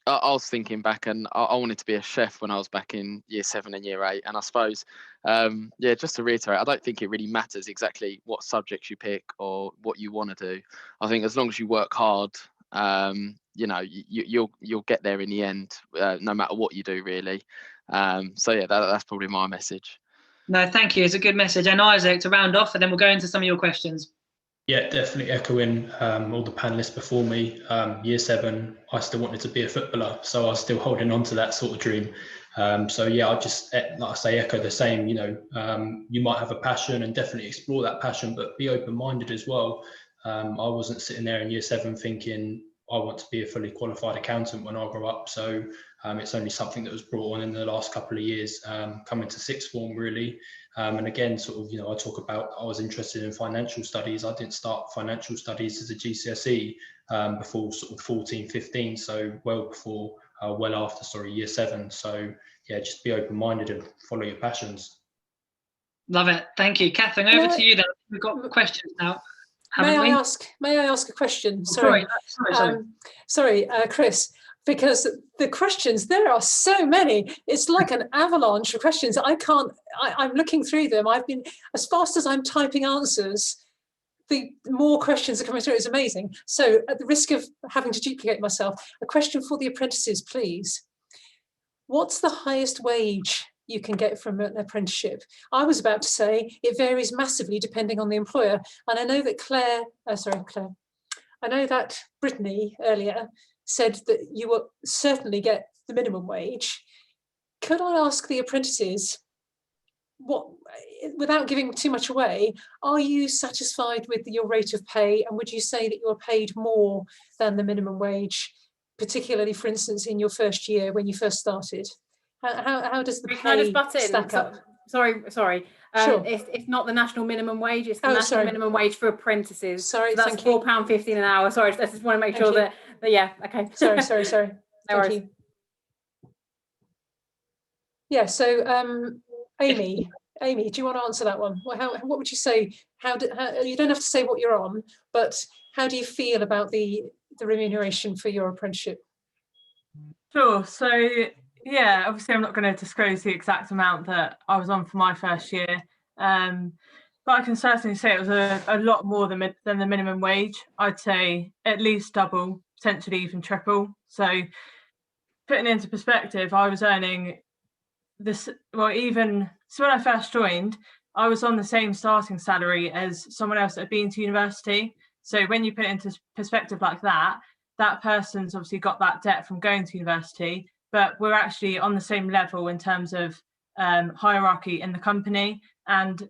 I was thinking back, and I wanted to be a chef when I was back in year 7 and year 8. And I suppose, yeah, just to reiterate, I don't think it really matters exactly what subjects you pick or what you want to do. I think as long as you work hard, you know, you'll get there in the end, no matter what you do, really. So yeah, that's probably my message.
No, thank you. It's a good message. And Isaac, to round off, and then we'll go into some of your questions.
Yeah, definitely echoing all the panelists before me. Year 7, I still wanted to be a footballer, so I was still holding on to that sort of dream. So yeah, I just, like I say, echo the same. You know, you might have a passion and definitely explore that passion, but be open-minded as well. I wasn't sitting there in year 7 thinking I want to be a fully qualified accountant when I grow up. So it's only something that was brought on in the last couple of years, coming to sixth form really. And again, sort of, you know, I talk about I was interested in financial studies. I didn't start financial studies as a GCSE before sort of 14, 15. So well before, well after, sorry, year 7. So yeah, just be open-minded and follow your passions.
Love it. Thank you. Catherine, over to you then. We've got questions now.
May I ask a question? Sorry, Chris, because the questions, there are so many. It's like an avalanche of questions. I'm looking through them. I've been, as fast as I'm typing answers, the more questions are coming through. It's amazing. So at the risk of having to duplicate myself, a question for the apprentices, please. What's the highest wage you can get from an apprenticeship? I was about to say it varies massively depending on the employer. And I know that I know that Brittany earlier said that you will certainly get the minimum wage. Could I ask the apprentices, what, without giving too much away, are you satisfied with your rate of pay? And would you say that you're paid more than the minimum wage, particularly, for instance, in your first year when you first started? How does the pay stack up?
Sorry.
Sure.
It's not the national minimum wage, it's the national minimum wage for apprentices.
Sorry,
so that's £4.50 an hour. Sorry, I just want to make sure that yeah, okay.
Sorry.
No worries.
You. Yeah, so Amy, do you want to answer that one? What would you say? You don't have to say what you're on, but how do you feel about the remuneration for your apprenticeship?
Sure. So yeah, obviously I'm not going to disclose the exact amount that I was on for my first year, but I can certainly say it was a lot more than the minimum wage. I'd say at least double, potentially even triple. So putting it into perspective, I was earning this, well, even so when I first joined, I was on the same starting salary as someone else that had been to university. So when you put it into perspective like that, that person's obviously got that debt from going to university, but we're actually on the same level in terms of hierarchy in the company and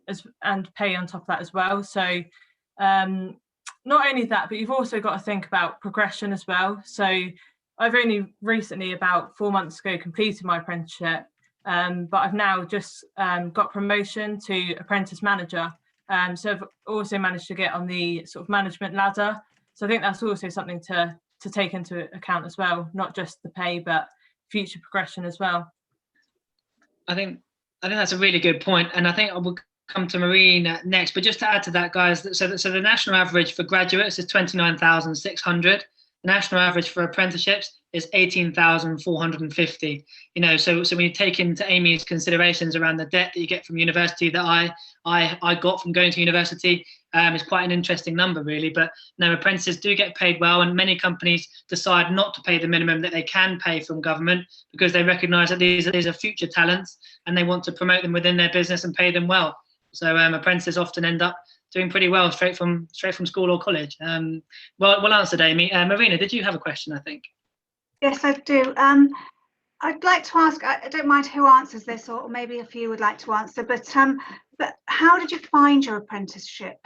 pay on top of that as well. So not only that, but you've also got to think about progression as well. So I've only recently, about 4 months ago, completed my apprenticeship, but I've now just got promotion to apprentice manager. So I've also managed to get on the sort of management ladder. So I think that's also something to take into account as well, not just the pay, but future progression as well. I think
that's a really good point, and I think I will come to Marine next. But just to add to that, guys, so the national average for graduates is 29,600. The national average for apprenticeships is 18,450. You know, so when you take into Amy's considerations around the debt that you get from university that I got from going to university, is quite an interesting number, really. But no, apprentices do get paid well, and many companies decide not to pay the minimum that they can pay from government because they recognise that these are future talents and they want to promote them within their business and pay them well. So apprentices often end up doing pretty well straight from school or college. Well answered, Amy. Marina, did you have a question, I think?
Yes, I do. I'd like to ask, I don't mind who answers this, or maybe a few would like to answer, but how did you find your apprenticeship?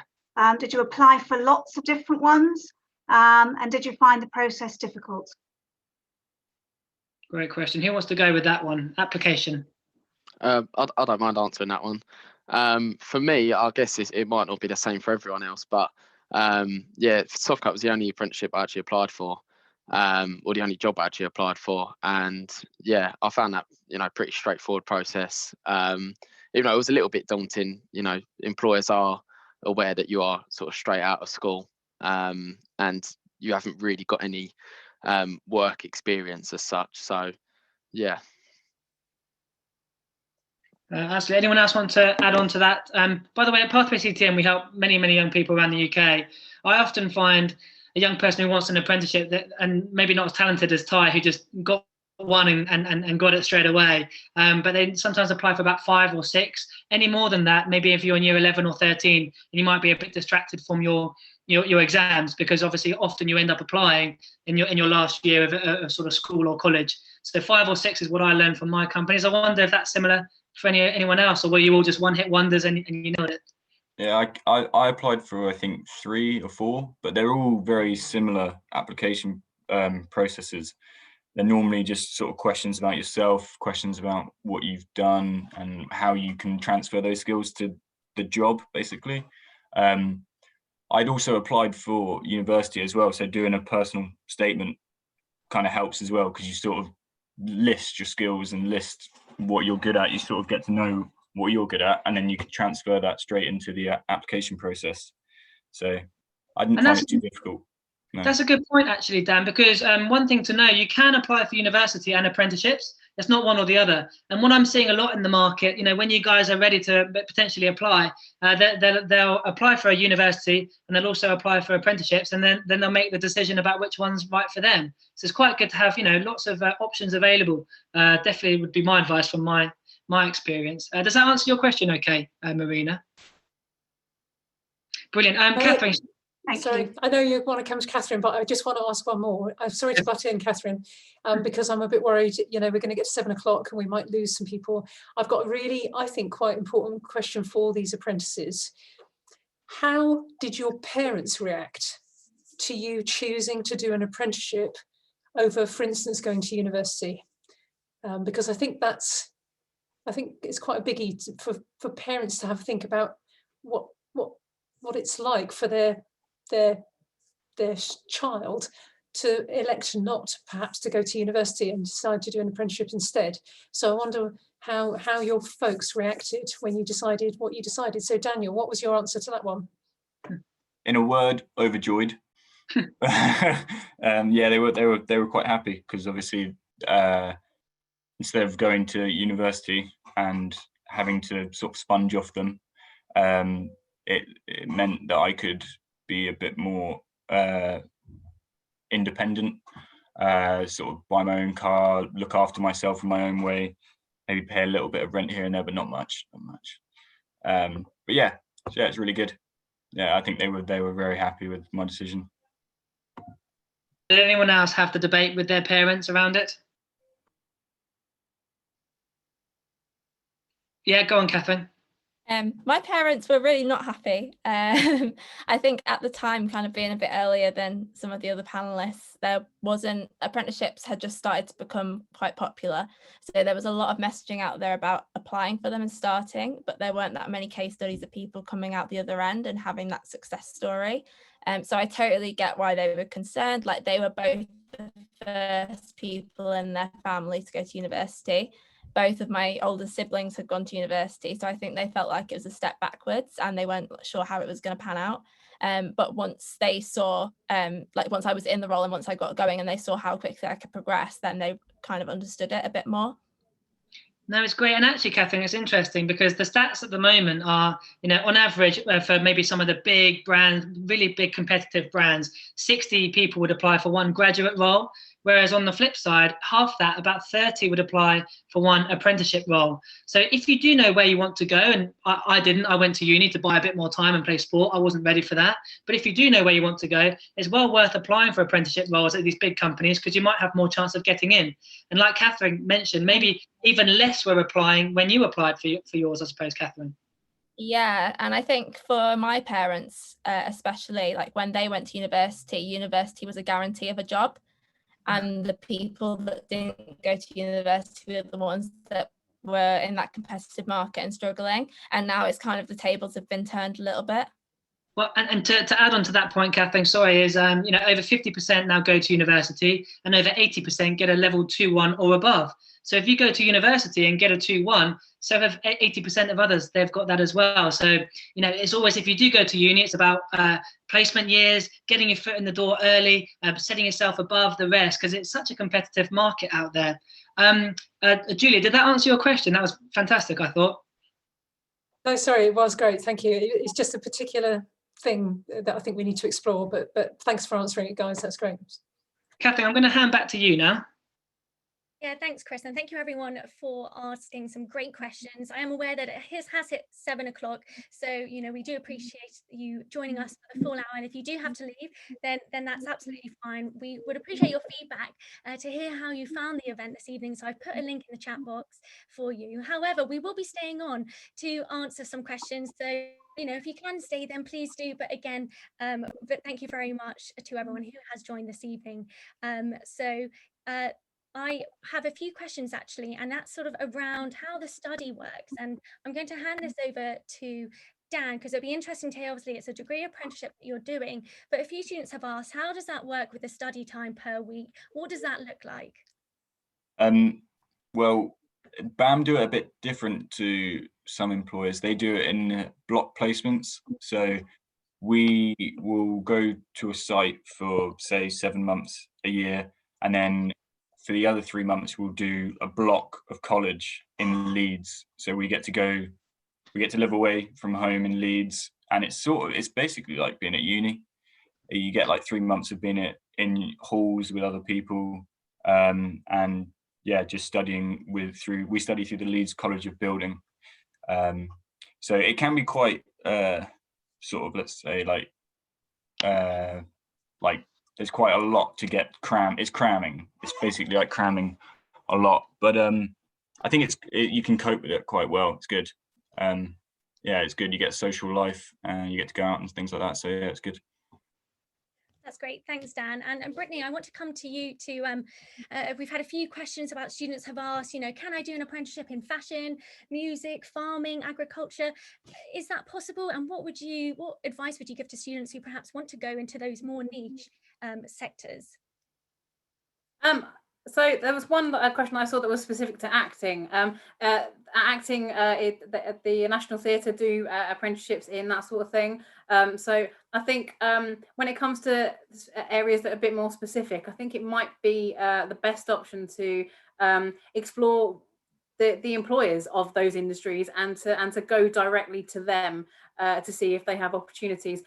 Did you apply for lots of different ones? And did you find the process difficult?
Great question. Who wants to go with that one? Application.
I don't mind answering that one. For me, I guess it might not be the same for everyone else, but yeah, Softcat was the only apprenticeship I actually applied for, or the only job I actually applied for, and yeah, I found that, you know, pretty straightforward process. Even though it was a little bit daunting, you know, employers are aware that you are sort of straight out of school, and you haven't really got any work experience as such. So yeah.
Absolutely. Anyone else want to add on to that? By the way, at Pathway CTM, we help many, many young people around the UK. I often find a young person who wants an apprenticeship and maybe not as talented as Ty, who just got one and got it straight away. But they sometimes apply for about 5 or 6. Any more than that, maybe if you're in year 11 or 13, you might be a bit distracted from your exams, because obviously often you end up applying in your last year of sort of school or college. So 5 or 6 is what I learned from my companies. I wonder if that's similar for anyone else, or were you all just one-hit wonders and you know it?
Yeah, I applied for, I think, 3 or 4, but they're all very similar application processes. They're normally just sort of questions about yourself, questions about what you've done and how you can transfer those skills to the job, basically. I'd also applied for university as well, so doing a personal statement kind of helps as well, because you sort of list your skills and list what you're good at. You sort of get to know what you're good at, and then you can transfer that straight into the application process. So I didn't find it too difficult. No.
That's a good point, actually, Dan, because one thing to know, you can apply for university and apprenticeships. It's not one or the other. And what I'm seeing a lot in the market, when you guys are ready to potentially apply, they'll apply for a university and they'll also apply for apprenticeships, and then they'll make the decision about which one's right for them. So it's quite good to have, lots of options available. Definitely would be my advice from my experience. Does that answer your question okay, Marina? Brilliant. Catherine.
Sorry, I know you want to come to Catherine, but I just want to ask one more. I'm sorry to butt in, Catherine, because I'm a bit worried, we're going to get to 7 o'clock and we might lose some people. I've got a really, I think, quite important question for these apprentices. How did your parents react to you choosing to do an apprenticeship over, for instance, going to university? Because I think it's quite a biggie for parents to have a think about what it's like for their child to elect not perhaps to go to university and decide to do an apprenticeship instead. So I wonder how your folks reacted when you decided what you decided. So Daniel, what was your answer to that one?
In a word, overjoyed. Yeah, they were quite happy, because obviously instead of going to university and having to sort of sponge off them, it meant that I could be a bit more independent, sort of buy my own car, look after myself in my own way, maybe pay a little bit of rent here and there, but not much. But yeah, it's really good. Yeah, I think they were very happy with my decision.
Did anyone else have the debate with their parents around it? Yeah, go on, Catherine.
My parents were really not happy. I think at the time, kind of being a bit earlier than some of the other panelists, apprenticeships had just started to become quite popular. So there was a lot of messaging out there about applying for them and starting, but there weren't that many case studies of people coming out the other end and having that success story. So I totally get why they were concerned. Like, they were both the first people in their family to go to university. Both of my older siblings had gone to university, so I think they felt like it was a step backwards and they weren't sure how it was going to pan out. But once they saw, once I was in the role and once I got going and they saw how quickly I could progress, then they kind of understood it a bit more.
No, it's great. And actually, Catherine, it's interesting because the stats at the moment are, on average, for maybe some of the big brands, really big competitive brands, 60 people would apply for one graduate role. Whereas on the flip side, half that, about 30 would apply for one apprenticeship role. So if you do know where you want to go, and I didn't, I went to uni to buy a bit more time and play sport. I wasn't ready for that. But if you do know where you want to go, it's well worth applying for apprenticeship roles at these big companies, because you might have more chance of getting in. And like Catherine mentioned, maybe even less were applying when you applied for yours, I suppose, Catherine.
Yeah, and I think for my parents, especially, like when they went to university was a guarantee of a job. And the people that didn't go to university were the ones that were in that competitive market and struggling. And now it's kind of the tables have been turned a little bit.
Well, and to add on to that point, Kathleen, sorry, is over 50% now go to university, and over 80% get a level 2-1 or above. So if you go to university and get a 2-1, so have 80% of others, they've got that as well. So it's always, if you do go to uni, it's about placement years, getting your foot in the door early, setting yourself above the rest, because it's such a competitive market out there. Julia, did that answer your question? That was fantastic, I thought.
No, sorry, it was great. Thank you. It's just a particular thing that I think we need to explore, but thanks for answering it, guys. That's great.
Kathleen, I'm going to hand back to you now.
Yeah, thanks, Chris, and thank you everyone for asking some great questions. I am aware that it has hit 7 o'clock, so we do appreciate you joining us for the full hour. And if you do have to leave, then that's absolutely fine. We would appreciate your feedback to hear how you found the event this evening. So I've put a link in the chat box for you. However, we will be staying on to answer some questions. So if you can stay, then please do. But again, but thank you very much to everyone who has joined this evening. I have a few questions actually, and that's sort of around how the study works. And I'm going to hand this over to Dan, because it'll be interesting to hear, obviously it's a degree apprenticeship that you're doing, but a few students have asked, how does that work with the study time per week? What does that look like?
Well, BAM do it a bit different to some employers. They do it in block placements. So we will go to a site for, say, 7 months a year, and then for the other 3 months, we'll do a block of college in Leeds. So we get to live away from home in Leeds, and it's basically like being at uni. You get like 3 months of being in halls with other people, and yeah, just studying we study through the Leeds College of Building. So it can be quite sort of, let's say, like there's quite a lot to get it's cramming. It's basically like cramming a lot, but I think you can cope with it quite well. It's good. Yeah, it's good. You get a social life and you get to go out and things like that. So yeah, it's good.
That's great. Thanks, Dan. And Brittany, I want to come to you to, we've had a few questions about students have asked, can I do an apprenticeship in fashion, music, farming, agriculture? Is that possible? And what advice would you give to students who perhaps want to go into those more niche sectors?
So there was a question I saw that was specific to acting. Acting at the National Theatre do apprenticeships in that sort of thing. So I think when it comes to areas that are a bit more specific, I think it might be the best option to explore the employers of those industries and to go directly to them to see if they have opportunities.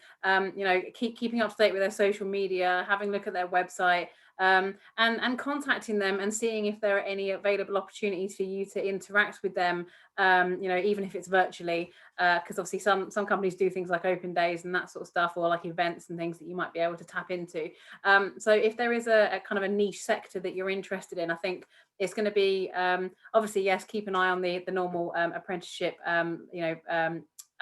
Keeping up to date with their social media, having a look at their website, and contacting them and seeing if there are any available opportunities for you to interact with them, even if it's virtually, because obviously some companies do things like open days and that sort of stuff, or like events and things that you might be able to tap into. So if there is a kind of a niche sector that you're interested in, I think it's going to be obviously, yes, keep an eye on the normal apprenticeship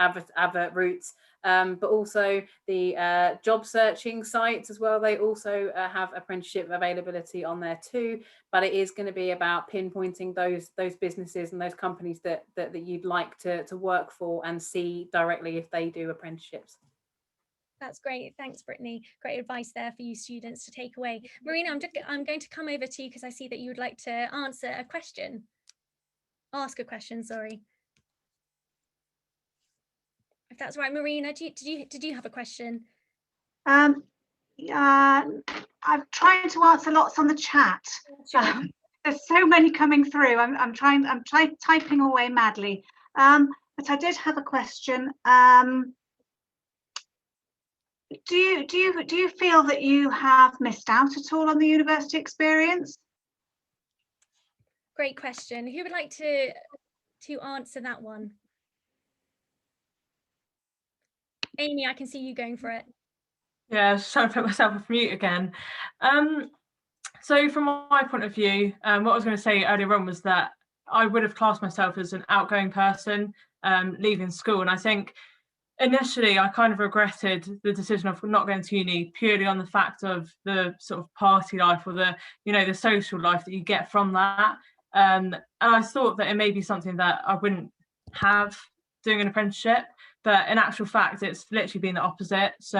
advert routes, but also the job searching sites as well. They also have apprenticeship availability on there too, but it is going to be about pinpointing those businesses and those companies that you'd like to work for and see directly if they do apprenticeships.
That's great. Thanks, Brittany. Great advice there for you students to take away. Marina, I'm going to come over to you because I see that you would like to ask a question, sorry. If that's right, Marina, did you have a question?
I'm trying to answer lots on the chat.
Sure.
There's so many coming through. I'm typing away madly. But I did have a question. Do you feel that you have missed out at all on the university experience?
Great question. Who would like to answer that one? Amy, I can see you going for it.
Yeah, just trying to put myself off mute again. So from my point of view, what I was going to say earlier on was that I would have classed myself as an outgoing person leaving school. And I think initially I kind of regretted the decision of not going to uni purely on the fact of the sort of party life or the social life that you get from that. And I thought that it may be something that I wouldn't have doing an apprenticeship. but in actual fact, it's literally been the opposite. So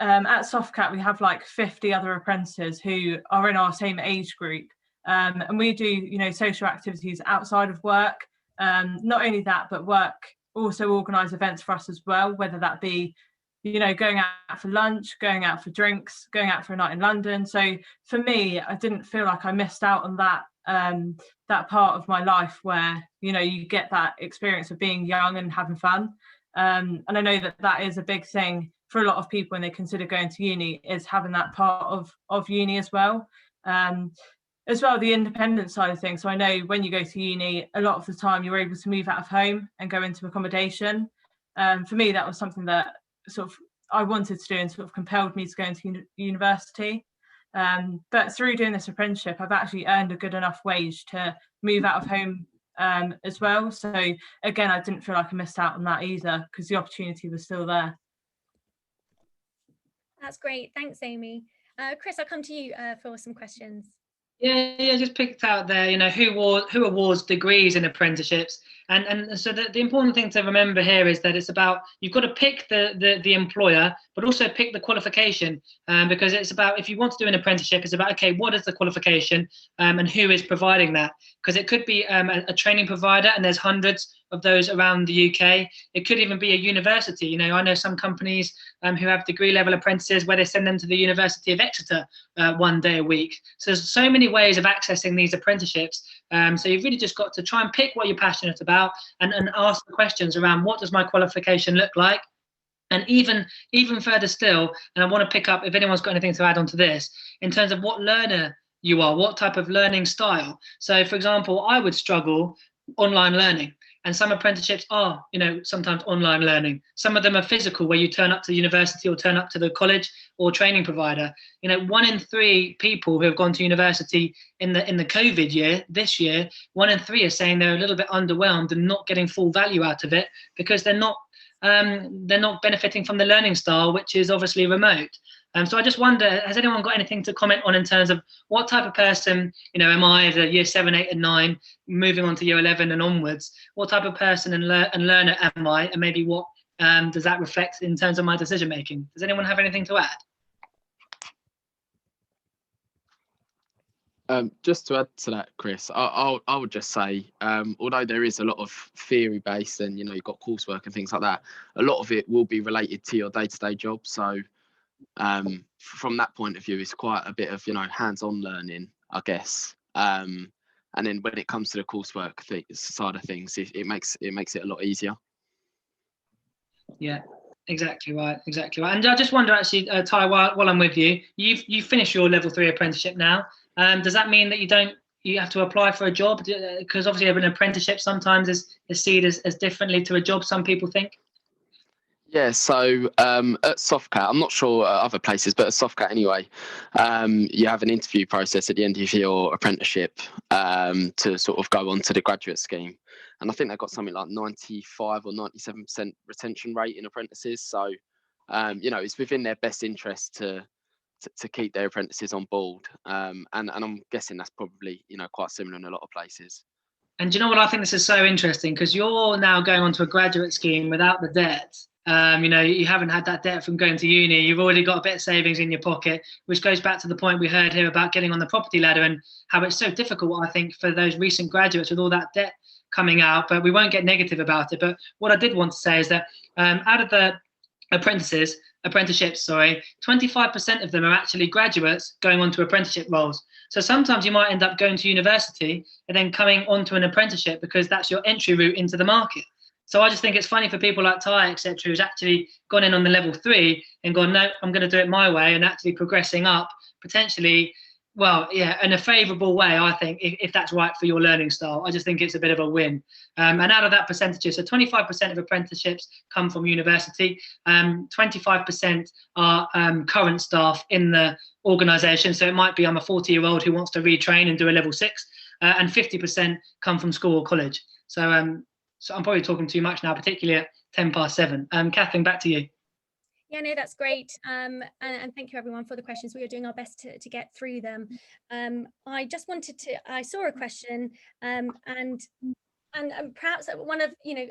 at Softcat, we have like 50 other apprentices who are in our same age group. And we do, you know, social activities outside of work. Not only that, but work also organise events for us as well, whether that be, you know, going out for lunch, going out for drinks, going out for a night in London. So for me, I didn't feel like I missed out on that that part of my life where, you know, you get that experience of being young and having fun. And I know that that is a big thing for a lot of people when they consider going to uni, is having that part of uni as well. As well, the independent side of things. So I know when you go to uni, a lot of the time you're able to move out of home and go into accommodation. For me, that was something that sort of I wanted to do and sort of compelled me to go into university. But through doing this apprenticeship, I've actually earned a good enough wage to move out of home as well. So again, I didn't feel like I missed out on that either, because the opportunity was still there.
That's great. Thanks, Amy. Chris, I'll come to you for some questions.
Yeah, just picked out there, you know, who awards degrees in apprenticeships. And so the important thing to remember here is that it's about, you've got to pick the employer, but also pick the qualification, because it's about, if you want to do an apprenticeship, it's about, okay, what is the qualification and who is providing that? Because it could be a training provider, and there's hundreds of those around the UK. It could even be a university. You know, I know some companies who have degree level apprentices where they send them to the University of Exeter 1 day a week. So there's so many ways of accessing these apprenticeships. So you've really just got to try and pick what you're passionate about and ask the questions around, what does my qualification look like? And even further still, and I want to pick up if anyone's got anything to add on to this, in terms of what learner you are, what type of learning style. So for example, I would struggle online learning. And some apprenticeships are, you know, sometimes online learning. Some of them are physical, where you turn up to the university or turn up to the college or training provider. You know, 1 in 3 people who have gone to university in the COVID year, this year, 1 in 3 are saying they're a little bit underwhelmed and not getting full value out of it, because they're not benefiting from the learning style, which is obviously remote. So I just wonder, has anyone got anything to comment on in terms of what type of person, you know, am I as a year 7, 8 and 9, moving on to year 11 and onwards? What type of person and learner am I? And maybe what does that reflect in terms of my decision making? Does anyone have anything to add?
Just to add to that, Chris, I would just say, although there is a lot of theory based and, you know, you've got coursework and things like that, a lot of it will be related to your day-to-day job. So from that point of view, it's quite a bit of, you know, hands-on learning, I guess. And then when it comes to the coursework side of things, it makes it a lot easier.
Yeah, exactly right. And I just wonder, actually, Ty, while I'm with you, you've finished your level 3 apprenticeship now. Does that mean that you have to apply for a job? Because obviously an apprenticeship sometimes is seen as differently to a job, some people think.
Yeah, so at Softcat, I'm not sure other places, but at Softcat anyway, you have an interview process at the end of your apprenticeship to sort of go on to the graduate scheme. And I think they've got something like 95 or 97% retention rate in apprentices. So, you know, it's within their best interest to keep their apprentices on board. And I'm guessing that's probably, you know, quite similar in a lot of places.
And do you know what? I think this is so interesting, because you're now going on to a graduate scheme without the debt. You know, you haven't had that debt from going to uni. You've already got a bit of savings in your pocket, which goes back to the point we heard here about getting on the property ladder and how it's so difficult, I think, for those recent graduates with all that debt coming out. But we won't get negative about it. But what I did want to say is that out of the apprenticeships, 25% of them are actually graduates going on to apprenticeship roles. So sometimes you might end up going to university and then coming onto an apprenticeship, because that's your entry route into the market. So I just think it's funny for people like Ty, etc., who's actually gone in on the level 3 and gone, no, I'm going to do it my way, and actually progressing up potentially, well, yeah, in a favourable way, I think, if that's right for your learning style. I just think it's a bit of a win. And out of that percentages, so 25% of apprenticeships come from university, 25% are current staff in the organisation. So it might be I'm a 40-year-old who wants to retrain and do a level 6, and 50% come from school or college. So I'm probably talking too much now, particularly at 7:10. Kathleen, back to you.
Yeah, no, that's great. And thank you everyone for the questions. We are doing our best to get through them. I just wanted to, I saw a question and perhaps one of, you know,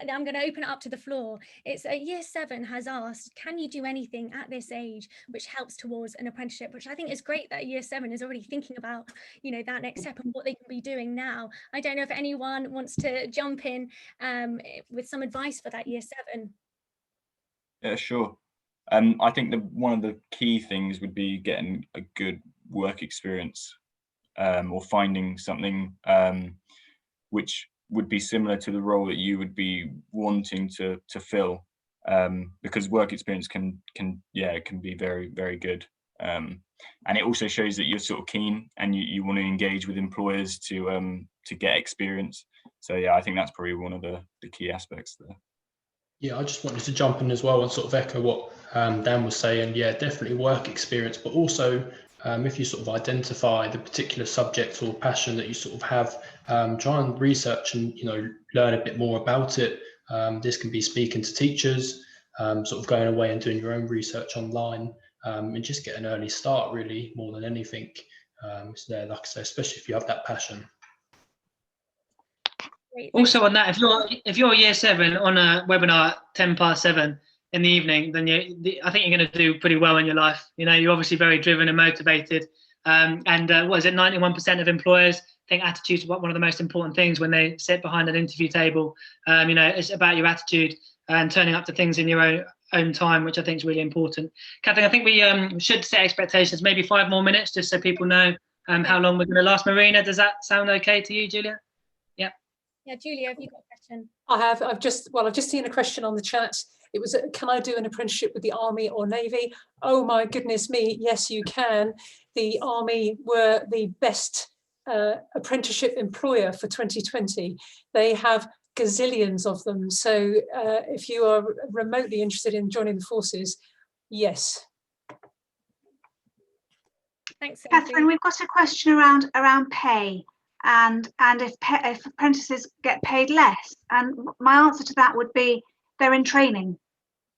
I'm going to open it up to the floor. It's year 7 has asked, can you do anything at this age which helps towards an apprenticeship, which I think is great that year 7 is already thinking about, you know, that next step and what they can be doing now. I don't know if anyone wants to jump in with some advice for that year 7.
Yeah, sure. I think one of the key things would be getting a good work experience, or finding something which would be similar to the role that you would be wanting to fill, because work experience can be very, very good, and it also shows that you're sort of keen and you want to engage with employers to get experience. So yeah, I think that's probably one of the key aspects there.
Yeah, I just wanted to jump in as well and sort of echo what Dan was saying. Yeah, definitely work experience, but also if you sort of identify the particular subject or passion that you sort of have, try and research and, you know, learn a bit more about it. This can be speaking to teachers, sort of going away and doing your own research online, and just get an early start, really, more than anything. It's there, like I say, especially if you have that passion.
Also on that, if you're year 7 on a webinar at 7:10 in the evening, then I think you're going to do pretty well in your life. You know, you're obviously very driven and motivated. What is it? 91% of employers think attitude is one of the most important things when they sit behind an interview table. You know, it's about your attitude and turning up to things in your own time, which I think is really important. Catherine, I think we should set expectations, maybe 5 more minutes, just so people know how long we're going to last. Marina, does that sound okay to you, Julia?
Yeah, Julia, have you got a question?
I've just seen a question on the chat. It was, can I do an apprenticeship with the Army or Navy? Oh my goodness me, yes you can. The Army were the best apprenticeship employer for 2020. They have gazillions of them. So if you are remotely interested in joining the forces, yes.
Thanks,
Catherine. We've got a question around pay. And if apprentices get paid less, and my answer to that would be they're in training,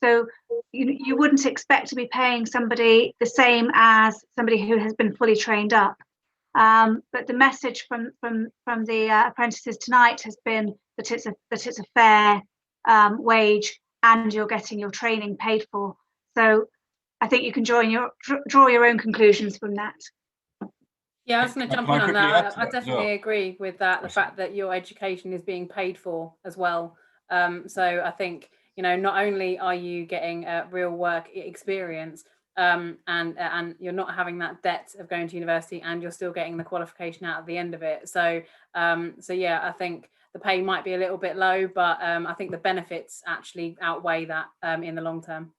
so you wouldn't expect to be paying somebody the same as somebody who has been fully trained up. But the message from the apprentices tonight has been that it's a fair wage and you're getting your training paid for. So I think you can draw your own conclusions from that.
Yeah, I was going to jump in on that. I definitely agree with that. The fact that your education is being paid for as well. So I think, you know, not only are you getting real work experience, and you're not having that debt of going to university, and you're still getting the qualification out at the end of it. So yeah, I think the pay might be a little bit low, but I think the benefits actually outweigh that in the long term.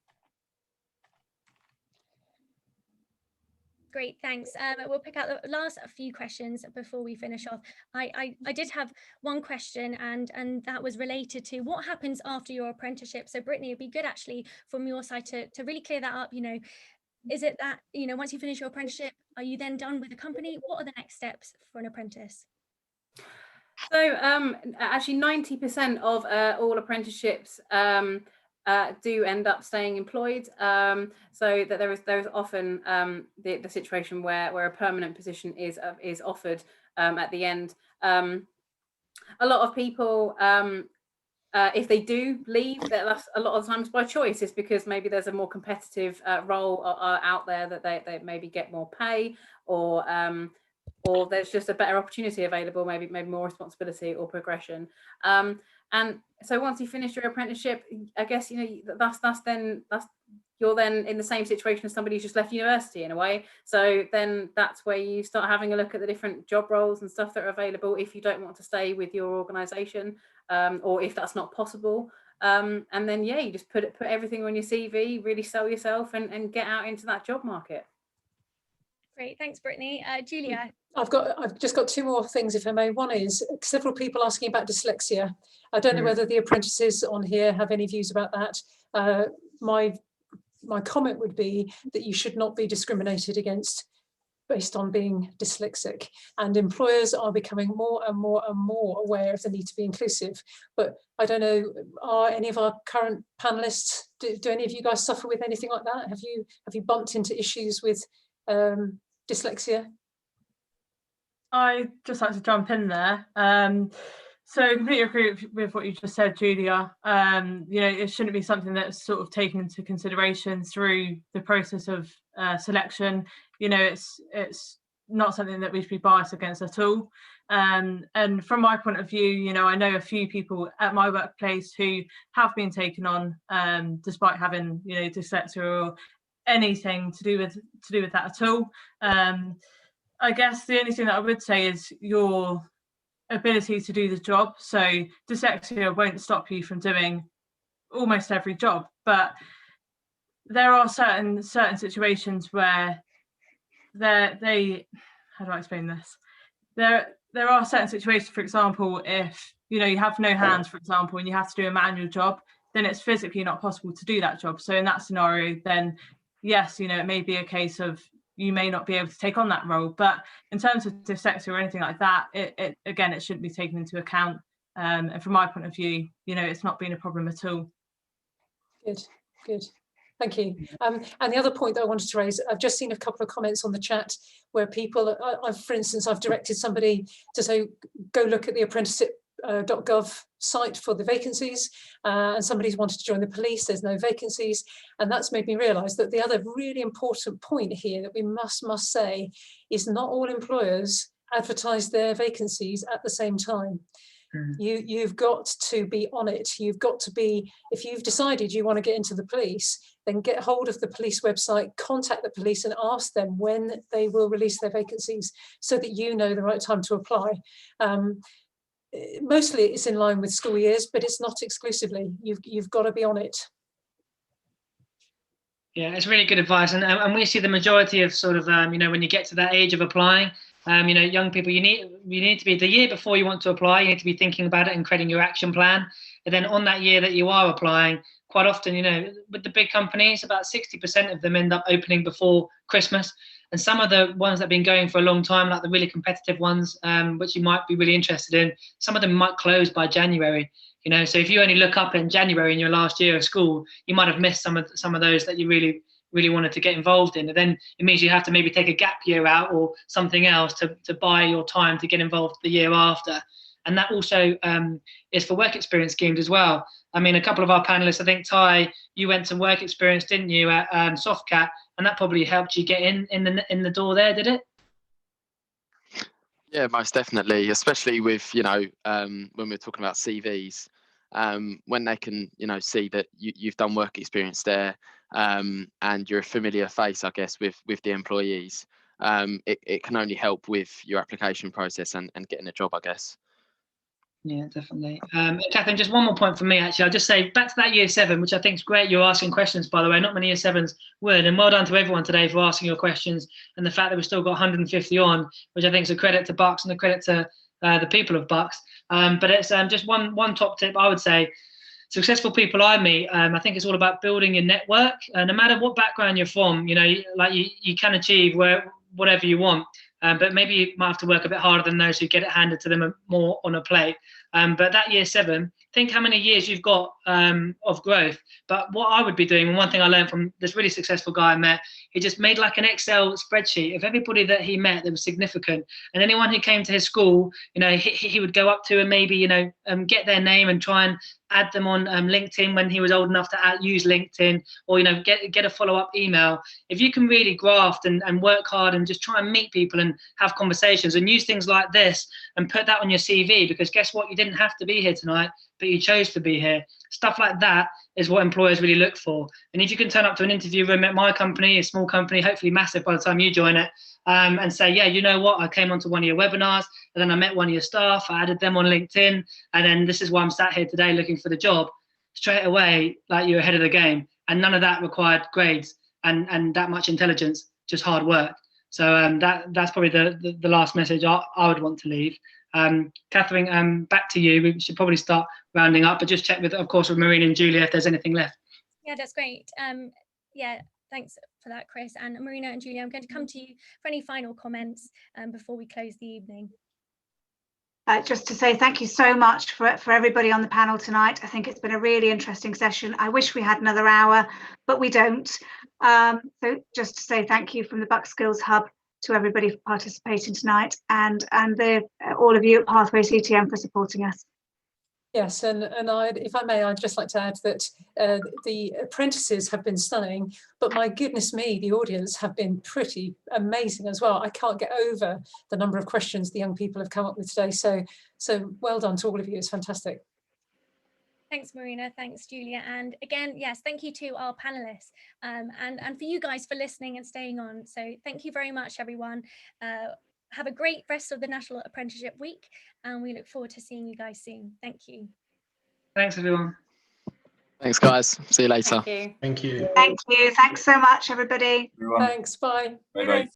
Great, thanks. We'll pick out the last few questions before we finish off. I did have one question, and that was related to what happens after your apprenticeship. So Brittany, it'd be good actually from your side to really clear that up. You know, is it that, you know, once you finish your apprenticeship, are you then done with the company? What are the next steps for an apprentice?
So actually 90% of all apprenticeships do end up staying employed, so that there is often the situation where a permanent position is offered at the end. A lot of people, if they do leave, that's a lot of times by choice. It's because maybe there's a more competitive role out there that they maybe get more pay, or there's just a better opportunity available, maybe more responsibility or progression. And so once you finish your apprenticeship, I guess, you know, you're then in the same situation as somebody who's just left university in a way. So then that's where you start having a look at the different job roles and stuff that are available if you don't want to stay with your organisation, or if that's not possible. And then, yeah, you just put everything on your CV, really sell yourself, and get out into that job market.
Great, thanks, Brittany. Julia.
I've just got 2 more things, if I may. One is several people asking about dyslexia. I don't know whether the apprentices on here have any views about that. My comment would be that you should not be discriminated against based on being dyslexic, and employers are becoming more and more and more aware of the need to be inclusive. But I don't know, are any of our current panelists, do any of you guys suffer with anything like that? Have you bumped into issues with dyslexia?
I just like to jump in there. So I completely agree with what you just said, Julia. You know, it shouldn't be something that's sort of taken into consideration through the process of selection. You know, it's not something that we should be biased against at all. And from my point of view, you know, I know a few people at my workplace who have been taken on despite having, you know, dyslexia or anything to do with that at all. I guess the only thing that I would say is your ability to do the job. So dyslexia won't stop you from doing almost every job, but there are certain situations where how do I explain this? There are certain situations, for example, if you know you have no hands, for example, and you have to do a manual job, then it's physically not possible to do that job. So in that scenario, then yes, you know, it may be a case of you may not be able to take on that role. But in terms of dyslexia or anything like that, it again, it shouldn't be taken into account. And from my point of view, you know, it's not been a problem at all.
Good. Thank you. And the other point that I wanted to raise, I've just seen a couple of comments on the chat where people, for instance, I've directed somebody to say, go look at the apprenticeship.gov site for the vacancies, and somebody's wanted to join the police, there's no vacancies, and that's made me realise that the other really important point here that we must say is not all employers advertise their vacancies at the same time. You've got to be on it. You've got to be, if you've decided you want to get into the police, then get hold of the police website, contact the police and ask them when they will release their vacancies so that you know the right time to apply. Mostly it's in line with school years, but it's not exclusively. You've got to be on it.
Yeah, it's really good advice, and we see the majority of sort of you know, when you get to that age of applying, you know, young people, you need to be, the year before you want to apply, you need to be thinking about it and creating your action plan. And then on that year that you are applying, quite often, you know, with the big companies, about 60% of them end up opening before Christmas. And some of the ones that have been going for a long time, like the really competitive ones, which you might be really interested in, some of them might close by January. You know, so if you only look up in January in your last year of school, you might have missed some of those that you really wanted to get involved in. And then it means you have to maybe take a gap year out or something else to buy your time to get involved the year after. And that also is for work experience schemes as well. I mean, a couple of our panelists, I think, Ty, you went to work experience, didn't you, at Softcat, and that probably helped you get in the door there, did it?
Yeah, most definitely, especially with, you know, when we're talking about CVs, when they can, you know, see that you've done work experience there, and you're a familiar face, I guess, with the employees, it can only help with your application process and getting a job, I guess.
Yeah, definitely. Catherine, just one more point for me, actually. I'll just say back to that year 7, which I think is great. You're asking questions, by the way. Not many year 7s would. And well done to everyone today for asking your questions, and the fact that we've still got 150 on, which I think is a credit to Bucks and a credit to the people of Bucks. But it's just one top tip I would say. Successful people I meet, I think it's all about building your network. No matter what background you're from, you know, like you can achieve whatever you want. But maybe you might have to work a bit harder than those who get it handed to them more on a plate. But that year 7, think how many years you've got of growth. But what I would be doing, and one thing I learned from this really successful guy I met, he just made like an Excel spreadsheet of everybody that he met that was significant. And anyone who came to his school, you know, he would go up to and maybe, you know, get their name and try and add them on LinkedIn when he was old enough to use LinkedIn, or, you know, get a follow-up email. If you can really graft and work hard and just try and meet people and have conversations and use things like this and put that on your CV, because guess what? You didn't have to be here tonight, but you chose to be here. Stuff like that is what employers really look for. And if you can turn up to an interview room at my company, a small company, hopefully massive by the time you join it, and say, yeah, you know what, I came onto one of your webinars, and then I met one of your staff, I added them on LinkedIn, and then this is why I'm sat here today looking for the job. Straight away, like, you're ahead of the game. And none of that required grades and that much intelligence, just hard work. So that's probably the last message I would want to leave. Catherine, back to you. We should probably start rounding up, but just check with, of course, with Marina and Julia if there's anything left.
Yeah, that's great. Yeah, thanks for that, Chris. And Marina and Julia, I'm going to come to you for any final comments before we close the evening.
Just to say thank you so much for everybody on the panel tonight. I think it's been a really interesting session. I wish we had another hour, but we don't. So just to say thank you from the Bucks Skills Hub to everybody for participating tonight, and all of you at Pathway CTM for supporting us.
Yes, and if I may, I'd just like to add that the apprentices have been stunning, but my goodness me, the audience have been pretty amazing as well. I can't get over the number of questions the young people have come up with today. So well done to all of you. It's fantastic.
Thanks, Marina. Thanks, Julia. And again, yes, thank you to our panelists and for you guys for listening and staying on. So thank you very much, everyone. Have a great rest of the National Apprenticeship Week, and we look forward to seeing you guys soon. Thank you.
Thanks, everyone.
Thanks, guys. See you later.
Thank you.
Thank you.
Thank you. Thanks so much, everybody.
Everyone.
Thanks. Bye.
Bye-bye.